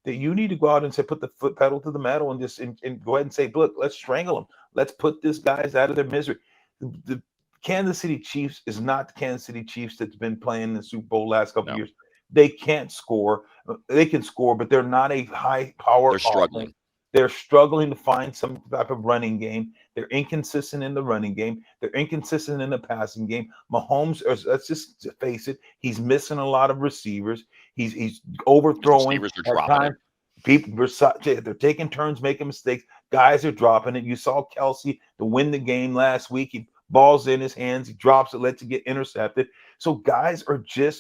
that you need to go out and say, put the foot pedal to the metal and just and go ahead and say, look, let's strangle them. Let's put these guys out of their misery. The Kansas City Chiefs is not the Kansas City Chiefs that's been playing in the Super Bowl last couple of years. They can't score. They can score, but they're not a high power. They're struggling. They're struggling to find some type of running game. They're inconsistent in the running game. They're inconsistent in the passing game. Mahomes, let's just face it, he's missing a lot of receivers. He's overthrowing. Receivers are dropping it. People, they're taking turns making mistakes. Guys are dropping it. You saw Kelsey to win the game last week. He balls in his hands. He drops it, lets it get intercepted. So guys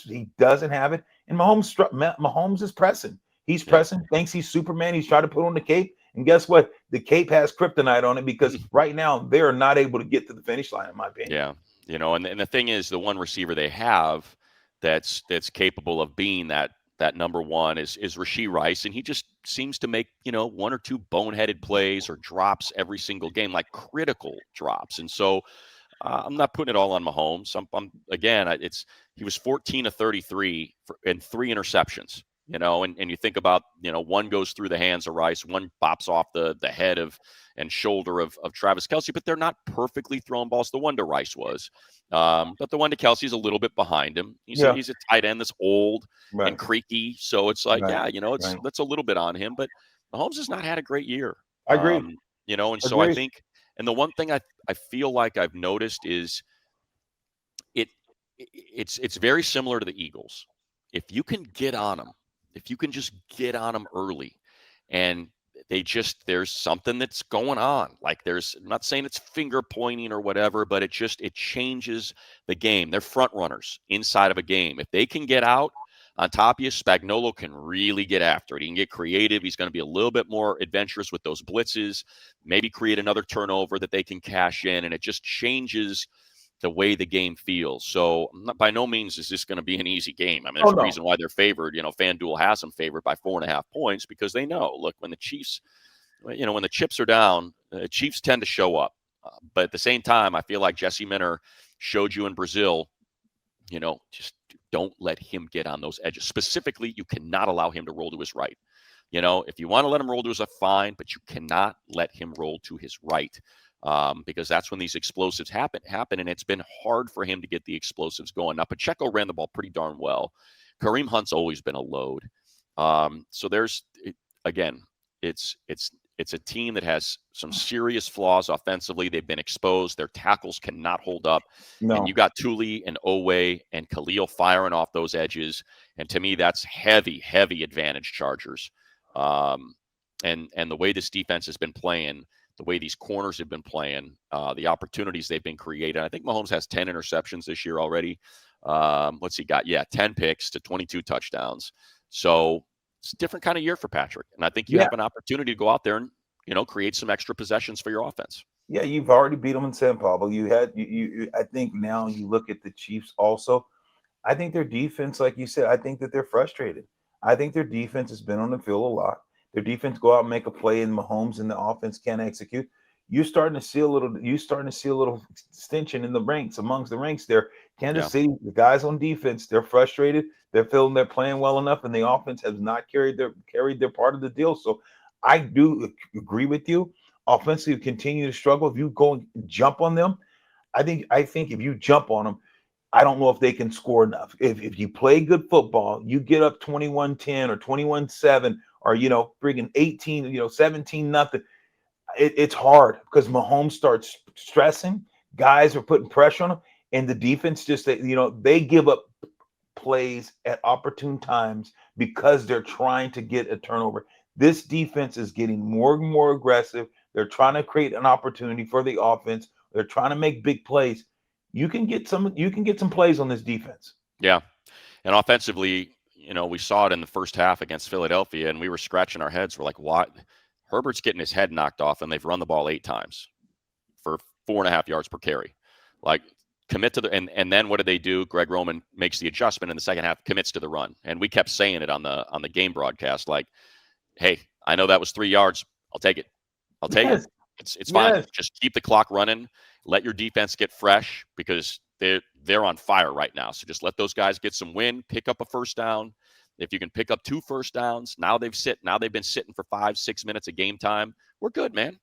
he doesn't have it. And Mahomes is pressing. He's pressing, thinks he's Superman. He's trying to put on the cape. And guess what? The cape has kryptonite on it because right now they are not able to get to the finish line, in my opinion. Yeah. And the thing is, the one receiver they have that's capable of being that number one is Rashee Rice. And he just seems to make, 1 or 2 boneheaded plays or drops every single game, like critical drops. And so I'm not putting it all on Mahomes. He was 14 of 33 and 3 interceptions. And you think about, one goes through the hands of Rice, one bops off the head and shoulder of Travis Kelce, but they're not perfectly thrown balls. The one to Rice was, but the one to Kelce is a little bit behind him. He's a tight end that's old and creaky. So it's like, that's a little bit on him, but Mahomes has not had a great year. I agree. So I think, and the one thing I feel like I've noticed is it's very similar to the Eagles. If you can get on them, if you can just get on them early and there's something that's going on. Like I'm not saying it's finger pointing or whatever, but it changes the game. They're front runners inside of a game. If they can get out on top of you, Spagnuolo can really get after it. He can get creative. He's going to be a little bit more adventurous with those blitzes, maybe create another turnover that they can cash in. And it just changes the way the game feels. So by no means is this going to be an easy game. I mean, there's a reason why they're favored. FanDuel has them favored by 4.5 points because they know, look, when the Chiefs, when the chips are down, the Chiefs tend to show up. But at the same time, I feel like Jesse Minter showed you in Brazil, just don't let him get on those edges. Specifically, you cannot allow him to roll to his right. If you want to let him roll to his left, fine, but you cannot let him roll to his right, because that's when these explosives happen. And it's been hard for him to get the explosives going. Now, Pacheco ran the ball pretty darn well. Kareem Hunt's always been a load. So again, it's a team that has some serious flaws offensively. They've been exposed. Their tackles cannot hold up. No. And you got Thule and Owe and Khalil firing off those edges. And to me, that's heavy, heavy advantage Chargers. And the way this defense has been playing, the way these corners have been playing, the opportunities they've been creating. I think Mahomes has 10 interceptions this year already. What's he got? Yeah, 10 picks to 22 touchdowns. So it's a different kind of year for Patrick. And I think you have an opportunity to go out there and, create some extra possessions for your offense. Yeah, you've already beat them in San Pablo. I think now you look at the Chiefs also. I think their defense, like you said, I think that they're frustrated. I think their defense has been on the field a lot. Their defense go out and make a play, and Mahomes and the offense can't execute. You're starting to see a little stench in the ranks, amongst the ranks there. Kansas City, the guys on defense, they're frustrated. They're feeling they're playing well enough, and the offense has not carried their part of the deal. So I do agree with you. Offensively, continue to struggle. If you go and jump on them, I think if you jump on them, I don't know if they can score enough. If you play good football, you get up 21-10 or 21-7 or friggin' 18, 17 nothing. It's hard because Mahomes starts stressing. Guys are putting pressure on him, and the defense just they give up plays at opportune times because they're trying to get a turnover. This defense is getting more and more aggressive. They're trying to create an opportunity for the offense. They're trying to make big plays. You can get some plays on this defense. Yeah. And offensively, we saw it in the first half against Philadelphia, and we were scratching our heads. We're like, what? Herbert's getting his head knocked off, and they've run the ball 8 times for 4.5 yards per carry. Like, commit to and then what did they do? Greg Roman makes the adjustment in the second half, commits to the run. And we kept saying it on the game broadcast, like, hey, I know that was 3 yards. I'll take it. I'll take it. It's fine. Just keep the clock running. Let your defense get fresh because they're on fire right now. So just let those guys get some win, pick up a first down. If you can pick up 2 first downs, now they've been sitting for 5-6 minutes of game time. We're good, man.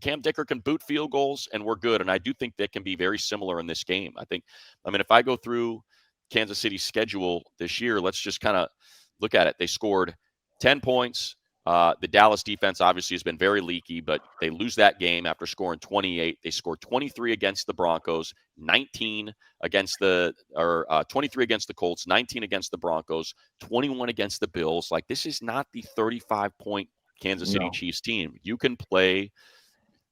Cam Dicker can boot field goals, and we're good. And I do think that can be very similar in this game. If I go through Kansas City's schedule this year, let's just kind of look at it. They scored 10 points. The Dallas defense obviously has been very leaky, but they lose that game after scoring 28. They scored 23 against the Broncos, 23 against the Colts, 19 against the Broncos, 21 against the Bills. Like, this is not the 35-point Kansas City Chiefs team. You can play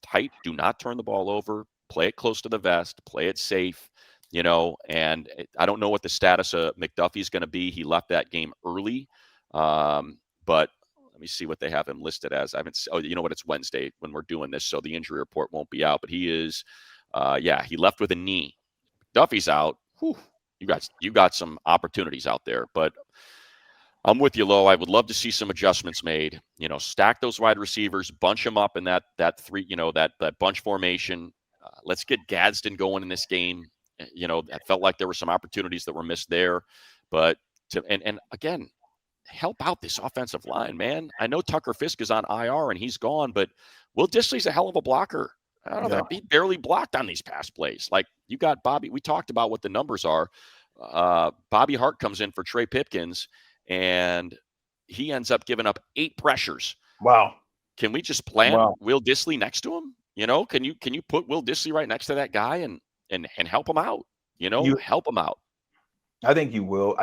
tight, do not turn the ball over, play it close to the vest, play it safe, and I don't know what the status of McDuffie's going to be. He left that game early, but let me see what they have him listed as. I haven't. Oh, you know what? It's Wednesday when we're doing this, so the injury report won't be out. But he is, he left with a knee. Duffy's out. Whew, you got some opportunities out there. But I'm with you, Lo. I would love to see some adjustments made. Stack those wide receivers, bunch them up in that three, that bunch formation. Let's get Gadsden going in this game. I felt like there were some opportunities that were missed there, but and again, help out this offensive line, man. I know Tucker Fisk is on IR and he's gone, but Will Dissly's a hell of a blocker. I don't know. He barely blocked on these pass plays. Like, you got Bobby. We talked about what the numbers are. Bobby Hart comes in for Trey Pipkins, and he ends up giving up 8 pressures. Wow. Can we just plan Will Dissly next to him? Can you put Will Dissly right next to that guy and help him out? Help him out. I think you will.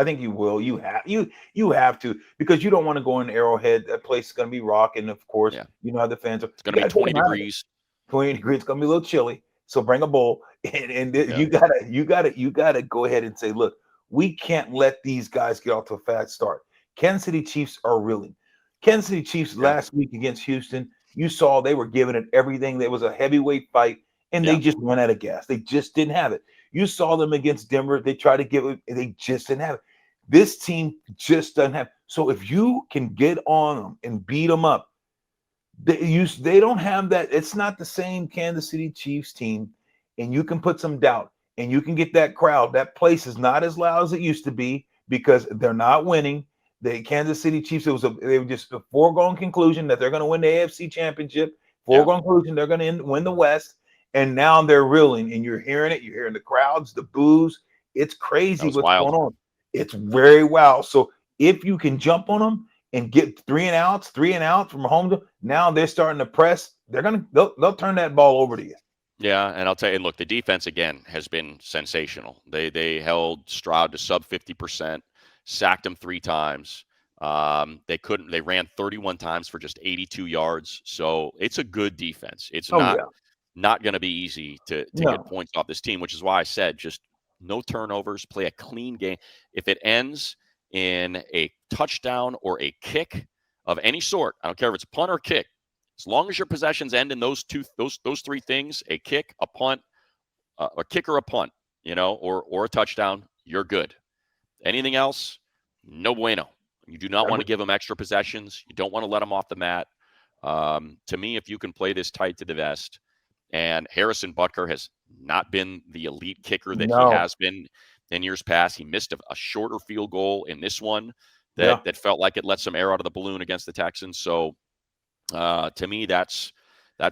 You have to, because you don't want to go in Arrowhead. That place is going to be rocking, of course. Yeah. You know how the fans are. It's going to be 20 degrees. 20 degrees. It's going to be a little chilly. So bring a bowl, and you gotta go ahead and say, look, we can't let these guys get off to a fast start. Kansas City Chiefs are reeling. Kansas City Chiefs last week against Houston, you saw they were giving it everything. There was a heavyweight fight, and they just went out of gas. They just didn't have it. You saw them against Denver. They tried to give it. They just didn't have it. This team just doesn't have. So if you can get on them and beat them up, They don't have that. It's not the same Kansas City Chiefs team, and you can put some doubt, and you can get that crowd. That place is not as loud as it used to be because they're not winning. The Kansas City Chiefs, they were just a foregone conclusion that they're going to win the AFC Championship. Yeah, Foregone conclusion they're going to win the West, and now they're reeling, and you're hearing it. You're hearing the crowds, the boos. It's that crazy was what's going wild. on. It's very wild. So if you can jump on them and get three and outs from home. Now they're starting to press. They'll turn that ball over to you. Yeah, and I'll tell you, look, the defense again has been sensational. They held Stroud to sub 50%, sacked him 3 times. They ran 31 times for just 82 yards. So it's a good defense. It's Oh yeah, not going to be easy to get no, points off this team, which is why I said just no turnovers, play a clean game. If it ends in a touchdown or a kick of any sort, I don't care if it's a punt or a kick, as long as your possessions end in those three things, a kick, a punt, a kick or a punt, or a touchdown, you're good. Anything else, no bueno. You do not want to give them extra possessions. You don't want to let them off the mat. To me, if you can play this tight to the vest, and Harrison Butker has not been the elite kicker that he no, has been in years past. He missed a shorter field goal in this one yeah, that felt like it let some air out of the balloon against the Texans. So to me, that's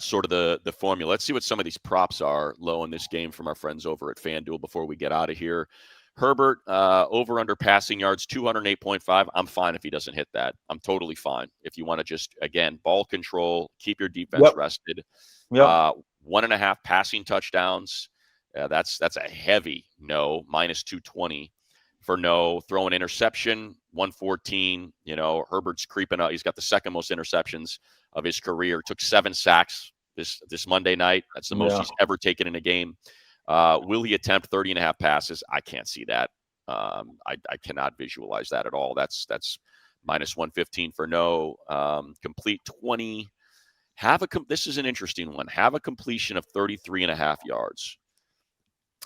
sort of the formula. Let's see what some of these props are low in this game from our friends over at FanDuel before we get out of here. Herbert, over under passing yards, 208.5. I'm fine if he doesn't hit that. I'm totally fine. If you want to just, again, ball control, keep your defense yep, rested. yep, 1.5 passing touchdowns. That's a heavy no, minus 220 for no. Throw an interception, 114. Herbert's creeping up. He's got the second most interceptions of his career. Took 7 sacks this Monday night. That's the most yeah, he's ever taken in a game. Will he attempt 30.5 passes? I can't see that. I cannot visualize that at all. That's minus 115 for no. Complete 20. This is an interesting one. Have a completion of 33.5 yards.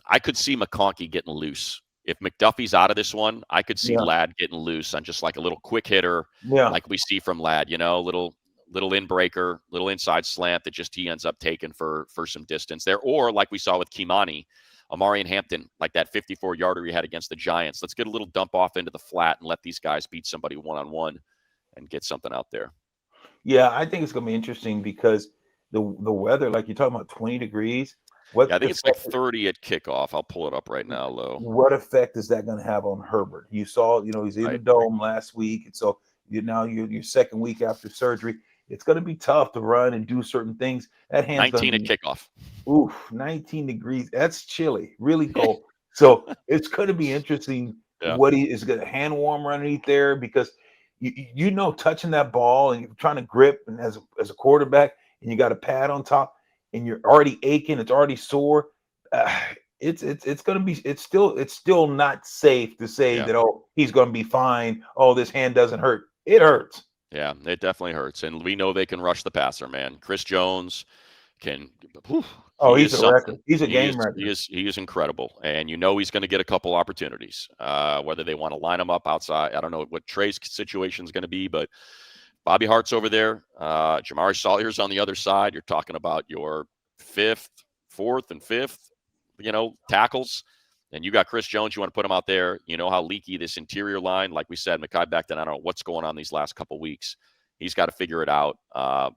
I could see McConkey getting loose. If McDuffie's out of this one, I could see yeah, Ladd getting loose on just like a little quick hitter, yeah, like we see from Ladd, little in breaker, little inside slant that just he ends up taking for some distance there. Or like we saw with Kimani, Amari and Hampton, like that 54-yarder he had against the Giants. Let's get a little dump off into the flat and let these guys beat somebody one-on-one and get something out there. yeah. I think it's gonna be interesting because the weather, like you're talking about, 20 degrees. Yeah, I What think it's like effect, 30 at kickoff. I'll pull it up right now, Low. what effect is that going to have on Herbert? You saw, he's in the Right. dome last week, and so now you're your second week after surgery. It's going to be tough to run and do certain things. That hand's going 19 to at be kickoff. oof, 19 degrees. That's chilly, really cold. So it's going to be interesting Yeah. what he is going to hand warm underneath there because touching that ball and you're trying to grip and as a quarterback and you got a pad on top and you're already aching, it's already sore. It's going to be it's still not safe to say Yeah. that he's going to be fine. Oh, this hand doesn't hurt. It hurts. Yeah. It definitely hurts. And we know they can rush the passer, man. Chris Jones can whew, Oh, he he's is a something. record. He's a He game is he record. is he is incredible. And he's going to get a couple opportunities. Whether they want to line him up outside. I don't know what Trey's situation is going to be, but Bobby Hart's over there. Jamari Sawyer's on the other side. You're talking about your fourth and fifth, tackles. And you got Chris Jones. You want to put him out there. You know how leaky this interior line. Like we said, Mekhi Becton, I don't know what's going on these last couple weeks. He's got to figure it out.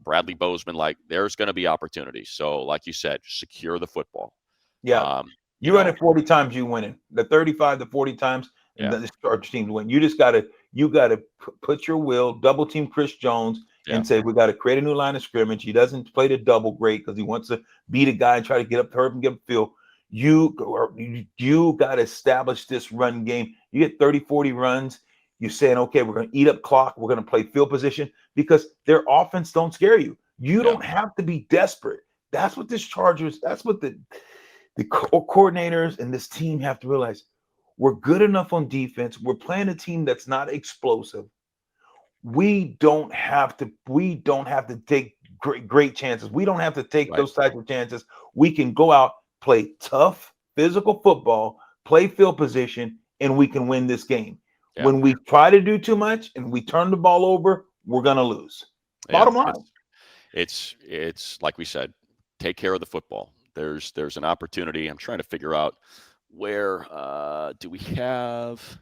Bradley Bozeman, there's going to be opportunities. So, like you said, secure the football. Yeah. You You run know, it 40 times, you win it. The 35 to 40 times, and yeah, then start your team to win. You gotta put your will, double team Chris Jones, yeah, and say we got to create a new line of scrimmage. He doesn't play the double great because he wants to beat a guy and try to get up to Herb and get feel. You got to establish this run game. You get 30, 40 runs. You're saying, okay, we're going to eat up clock. We're going to play field position because their offense don't scare you. You yeah, don't have to be desperate. That's what that's what the coordinators and this team have to realize we're good enough on defense. We're playing a team that's not explosive. We don't have to take great chances. We don't have to take right, those types of chances. We can go out, play tough physical football, play field position, and we can win this game. yeah, When we try to do too much and we turn the ball over, we're gonna lose. yeah. Bottom line. It's like we said, take care of the football. There's an opportunity. I'm trying to figure out where do we have.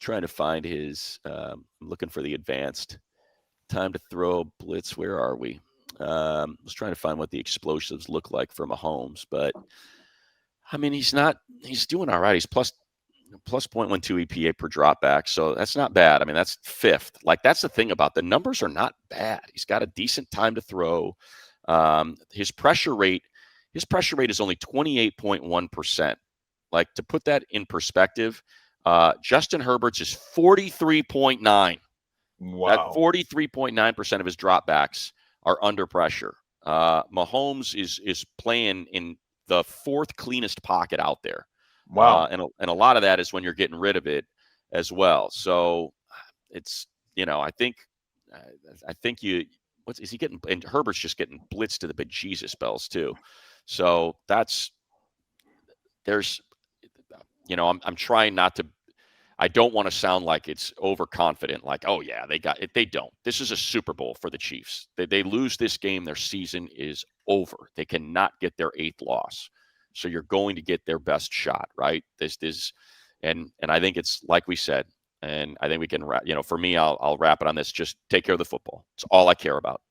Trying to find his. I'm looking for the advanced time to throw blitz. Where are we? I was trying to find what the explosives look like for Mahomes, but I mean he's not. He's doing all right. He's plus 0.12 EPA per drop back. So that's not bad. I mean, that's fifth. Like, that's the thing about the numbers are not bad. He's got a decent time to throw. His pressure rate is only 28.1%. Like, to put that in perspective, Justin Herbert's is 43.9. That Wow. 43.9% of his dropbacks are under pressure. Mahomes is playing in the fourth cleanest pocket out there. Wow. And a lot of that is when you're getting rid of it as well. So it's, I think what is he getting? And Herbert's just getting blitzed to the bejesus bells too. So there's, I'm trying not to, I don't want to sound like it's overconfident, like, oh yeah, they got it. They don't. This is a Super Bowl for the Chiefs. They lose this game, their season is over. They cannot get their eighth loss. So you're going to get their best shot, right? And I think it's like we said, and I think we can wrap. For me, I'll wrap it on this. Just take care of the football. It's all I care about.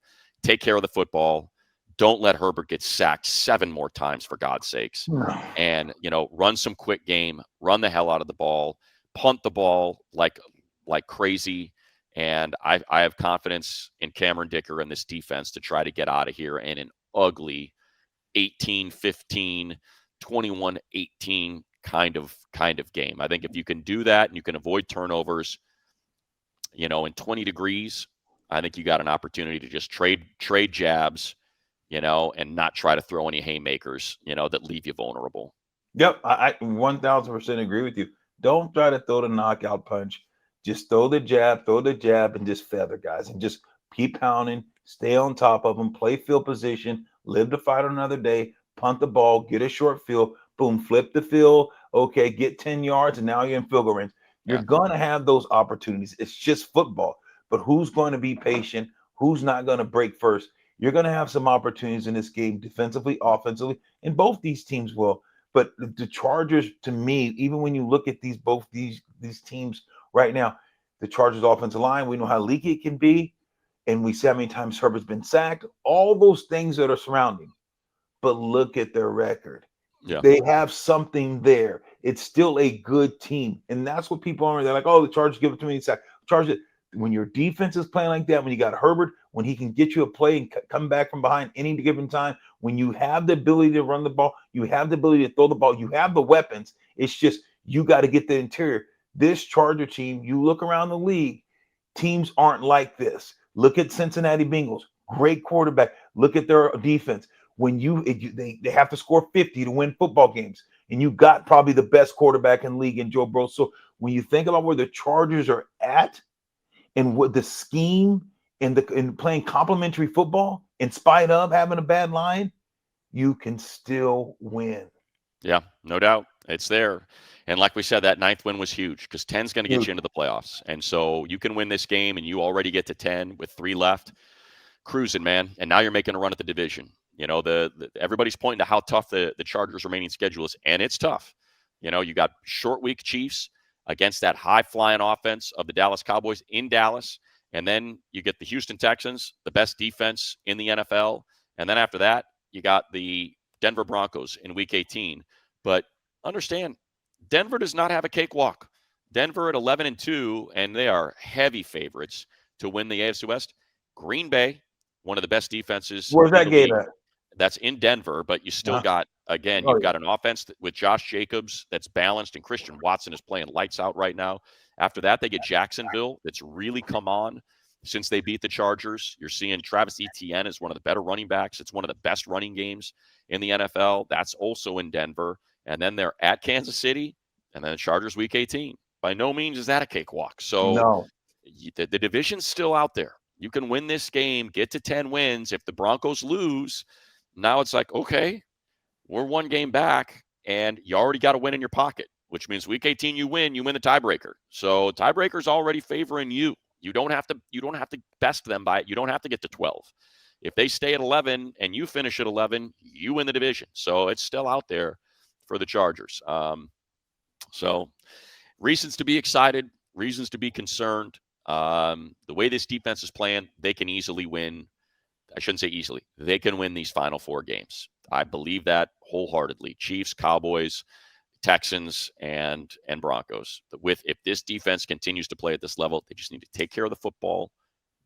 Take care of the football. Don't let Herbert get sacked 7 more times, for God's sakes. And run some quick game. Run the hell out of the ball. Punt the ball like crazy. And I have confidence in Cameron Dicker and this defense to try to get out of here in an ugly 18-15, 21-18 kind of game. I think if you can do that and you can avoid turnovers, in 20 degrees, I think you got an opportunity to just trade jabs, and not try to throw any haymakers, that leave you vulnerable. Yep, I 1000% agree with you. Don't try to throw the knockout punch. Just throw the jab, and just feather guys, and just keep pounding. Stay on top of them. Play field position. Live to fight another day. Punt the ball. Get a short field. Boom. Flip the field. Okay, get 10 yards, and now you're in field goal range. You're Yeah. gonna have those opportunities. It's just football. But who's going to be patient? Who's not going to break first? You're going to have some opportunities in this game, defensively, offensively, and both these teams will. But the Chargers, to me, even when you look at both these teams right now, the Chargers offensive line, we know how leaky it can be, and we see how many times Herbert's been sacked. All those things that are surrounding. But look at their record. Yeah. They have something there. It's still a good team, and that's what people are. They're like, "Oh, the Chargers give it too many sacks." Chargers. When your defense is playing like that, when you got Herbert, when he can get you a play and come back from behind any given time, when you have the ability to run the ball, you have the ability to throw the ball, you have the weapons. It's just you got to get the interior. This Charger team, you look around the league, teams aren't like this. Look at Cincinnati Bengals, great quarterback. Look at their defense. When they have to score 50 to win football games, and you got probably the best quarterback in the league in Joe Burrow. So when you think about where the Chargers are at, and what the scheme and playing complementary football, in spite of having a bad line, you can still win. Yeah, no doubt. It's there. And like we said, that 9th win was huge because 10's going to get you into the playoffs. And so you can win this game and you already get to 10 with 3 left. Cruising, man. And now you're making a run at the division. Everybody's pointing to how tough the Chargers' remaining schedule is, and it's tough. You got short week Chiefs against that high-flying offense of the Dallas Cowboys in Dallas. And then you get the Houston Texans, the best defense in the NFL. And then after that, you got the Denver Broncos in Week 18. But understand, Denver does not have a cakewalk. Denver at 11-2, and they are heavy favorites to win the AFC West. Green Bay, one of the best defenses. Where's that game at? That's in Denver, but you still got, again, you've got an offense with Josh Jacobs that's balanced, and Christian Watson is playing lights out right now. After that, they get Jacksonville that's really come on since they beat the Chargers. You're seeing Travis Etienne is one of the better running backs. It's one of the best running games in the NFL. That's also in Denver. And then they're at Kansas City, and then the Chargers Week 18. By no means is that a cakewalk. So the division's still out there. You can win this game, get to 10 wins. If the Broncos lose, now it's like, okay, we're 1 game back, and you already got a win in your pocket, which means Week 18 you win the tiebreaker. So tiebreaker's already favoring you. You don't have to best them by it. You don't have to get to 12. If they stay at 11 and you finish at 11, you win the division. So it's still out there for the Chargers. So reasons to be excited, reasons to be concerned. The way this defense is playing, they can easily win. I shouldn't say easily. They can win these final 4 games. I believe that wholeheartedly. Chiefs, Cowboys, Texans, and Broncos. If this defense continues to play at this level, they just need to take care of the football,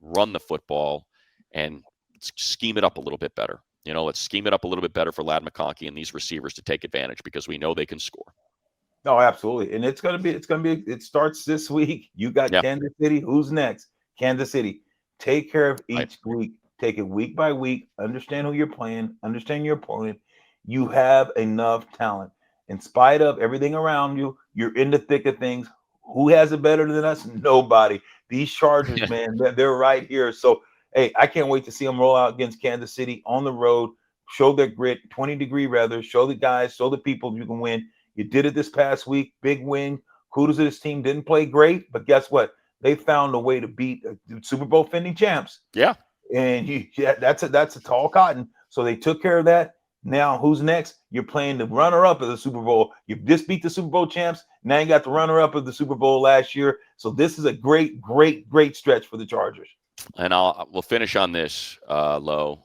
run the football, and scheme it up a little bit better. Let's scheme it up a little bit better for Ladd McConkey and these receivers to take advantage, because we know they can score. No, absolutely. And it starts this week. You got Kansas City. Who's next? Kansas City. Take care of each week. Take it week by week. Understand who you're playing. Understand your opponent. You have enough talent. In spite of everything around you, you're in the thick of things. Who has it better than us? Nobody. These Chargers, man, they're right here. So, hey, I can't wait to see them roll out against Kansas City on the road. Show their grit, 20-degree weather. Show the guys, show the people you can win. You did it this past week. Big win. Kudos to this team. Didn't play great, but guess what? They found a way to beat the Super Bowl defending champs. Yeah. And that's a tall cotton. So they took care of that. Now, who's next? You're playing the runner-up of the Super Bowl. You just beat the Super Bowl champs. Now you got the runner-up of the Super Bowl last year. So this is a great, great, great stretch for the Chargers. And we'll finish on this, Lo.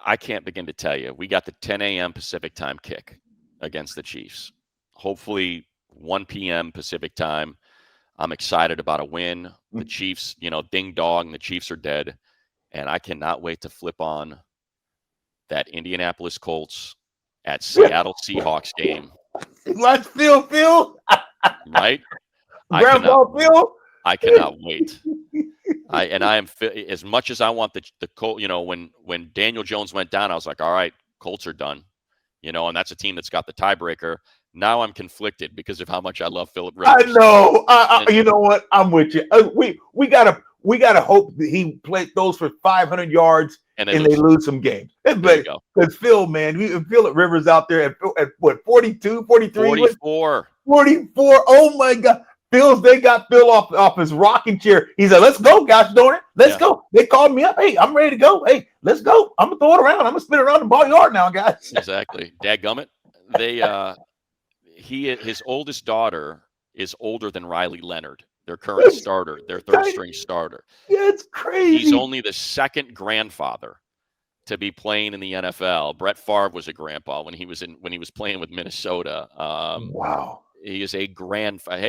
I can't begin to tell you. We got the 10 a.m. Pacific time kick against the Chiefs. Hopefully 1 p.m. Pacific time. I'm excited about a win. The Chiefs, ding dong, the Chiefs are dead. And I cannot wait to flip on that Indianapolis Colts at Seattle Seahawks game. Let's Phil. Right? Grandpa Phil. I cannot wait. I am, as much as I want the Colts, when Daniel Jones went down, I was like, all right, Colts are done. And that's a team that's got the tiebreaker. Now I'm conflicted because of how much I love Philip Rivers. I know. You know what? I'm with you. We gotta hope that he throws for 500 yards and they lose some games. Because Phil, man, Philip Rivers out there at what, 42, 43? 44. 44. Oh my God. They got Phil off his rocking chair. He's like, let's go, gosh darn it. Let's go. They called me up. Hey, I'm ready to go. Hey, let's go. I'm gonna throw it around. I'm gonna spin it around the ball yard now, guys. Exactly. Dadgummit. His oldest daughter is older than Riley Leonard, their current starter, their third string starter. Yeah, it's crazy. He's only the second grandfather to be playing in the NFL. Brett Favre was a grandpa when he was playing with Minnesota. Wow. He is a grandfather.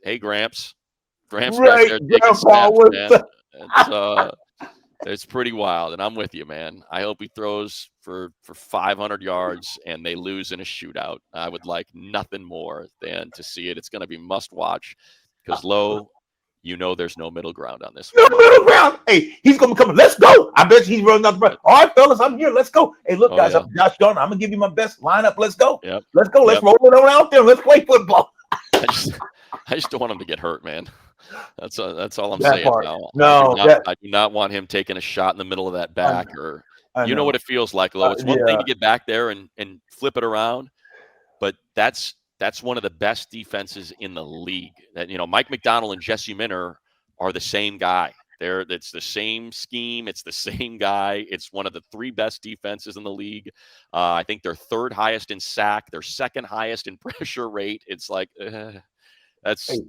Hey, Gramps. Gramps right, back there taking snaps, man. It's pretty wild, and I'm with you, man. I hope he throws for 500 yards and they lose in a shootout. I would like nothing more than to see it. It's going to be must-watch because, Lo, there's no middle ground on this one. No middle ground. Hey, he's going to be coming. Let's go. I bet he's running out the front. All right, fellas, I'm here. Let's go. Hey, look, guys, I'm Josh Garner. I'm going to give you my best lineup. Let's go. Yep. Let's go. Let's roll it on out there. Let's play football. I just don't want him to get hurt, man. That's all I'm saying now. No, I do not want him taking a shot in the middle of that back, or know what it feels like, Lo. It's one thing to get back there and flip it around, but that's one of the best defenses in the league. That Mike McDonald and Jesse Minter are the same guy. It's the same scheme. It's the same guy. It's one of the 3 best defenses in the league. I think they're 3rd highest in sack. They're 2nd highest in pressure rate. It's like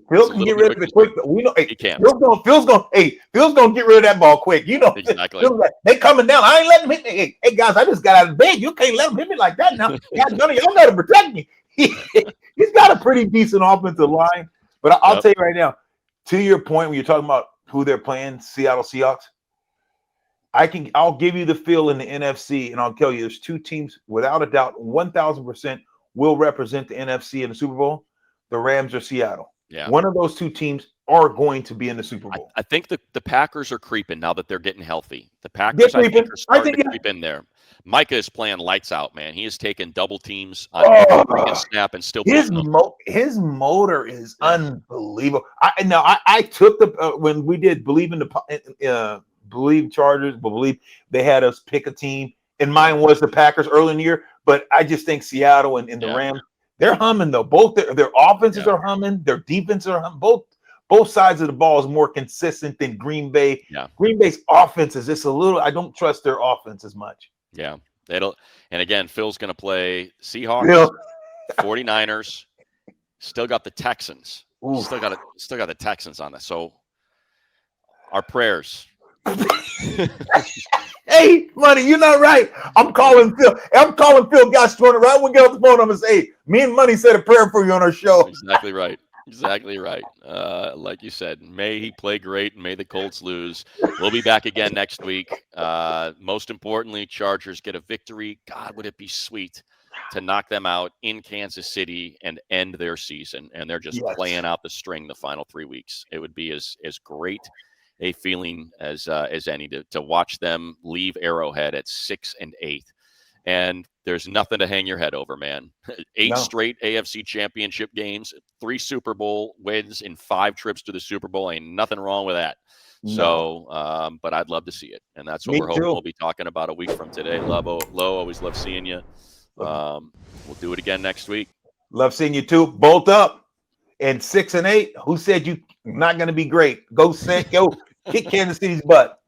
Phil can get rid of it quick. We know. Hey, he can. Phil's gonna get rid of that ball quick. Exactly. They coming down. I ain't letting him hit me. Hey guys, I just got out of bed. You can't let him hit me like that now. Y'all gotta protect me. He's got a pretty decent offensive line. But I'll tell you right now, to your point, when you're talking about who they're playing, Seattle Seahawks, I'll give you the feel in the NFC, and I'll tell you there's 2 teams without a doubt, 1,000% will represent the NFC in the Super Bowl. The Rams or Seattle. Yeah. One of those 2 teams are going to be in the Super Bowl. I think the Packers are creeping now that they're getting healthy. The Packers, I think, are starting to creep in there. Micah is playing lights out, man. He is taking double teams on every snap and still his motor is unbelievable. I took when we did Believe Chargers, Believe, they had us pick a team, and mine was the Packers early in the year. But I just think Seattle and the Rams, they're humming though. Both their offenses are humming, their defenses are humming. Both both sides of the ball is more consistent than Green Bay. Yeah. Green Bay's offense is just a little. I don't trust their offense as much. Yeah. And again, Phil's going to play Seahawks, Phil. 49ers, still got the Texans. Oof. Still got the Texans on this. So our prayers. Hey, Money, you're not right. I'm calling Phil. Gastronomy. Right when we get off the phone, I'm gonna say, hey, me and Money said a prayer for you on our show. Exactly right. Exactly right. Like you said, may he play great and may the Colts lose. We'll be back again next week. Most importantly, Chargers get a victory. God, would it be sweet to knock them out in Kansas City and end their season. And they're just playing out the string the final 3 weeks. It would be as great a feeling as any to watch them leave Arrowhead at 6-8. And there's nothing to hang your head over, man. 8 straight AFC championship games, 3 Super Bowl wins in 5 trips to the Super Bowl. Ain't nothing wrong with that. No. So, but I'd love to see it. And that's what we're hoping we'll be talking about a week from today. Lo, always love seeing you. We'll do it again next week. Love seeing you too. Bolt up. And 6-8. Who said you not going to be great? Go kick Kansas City's butt.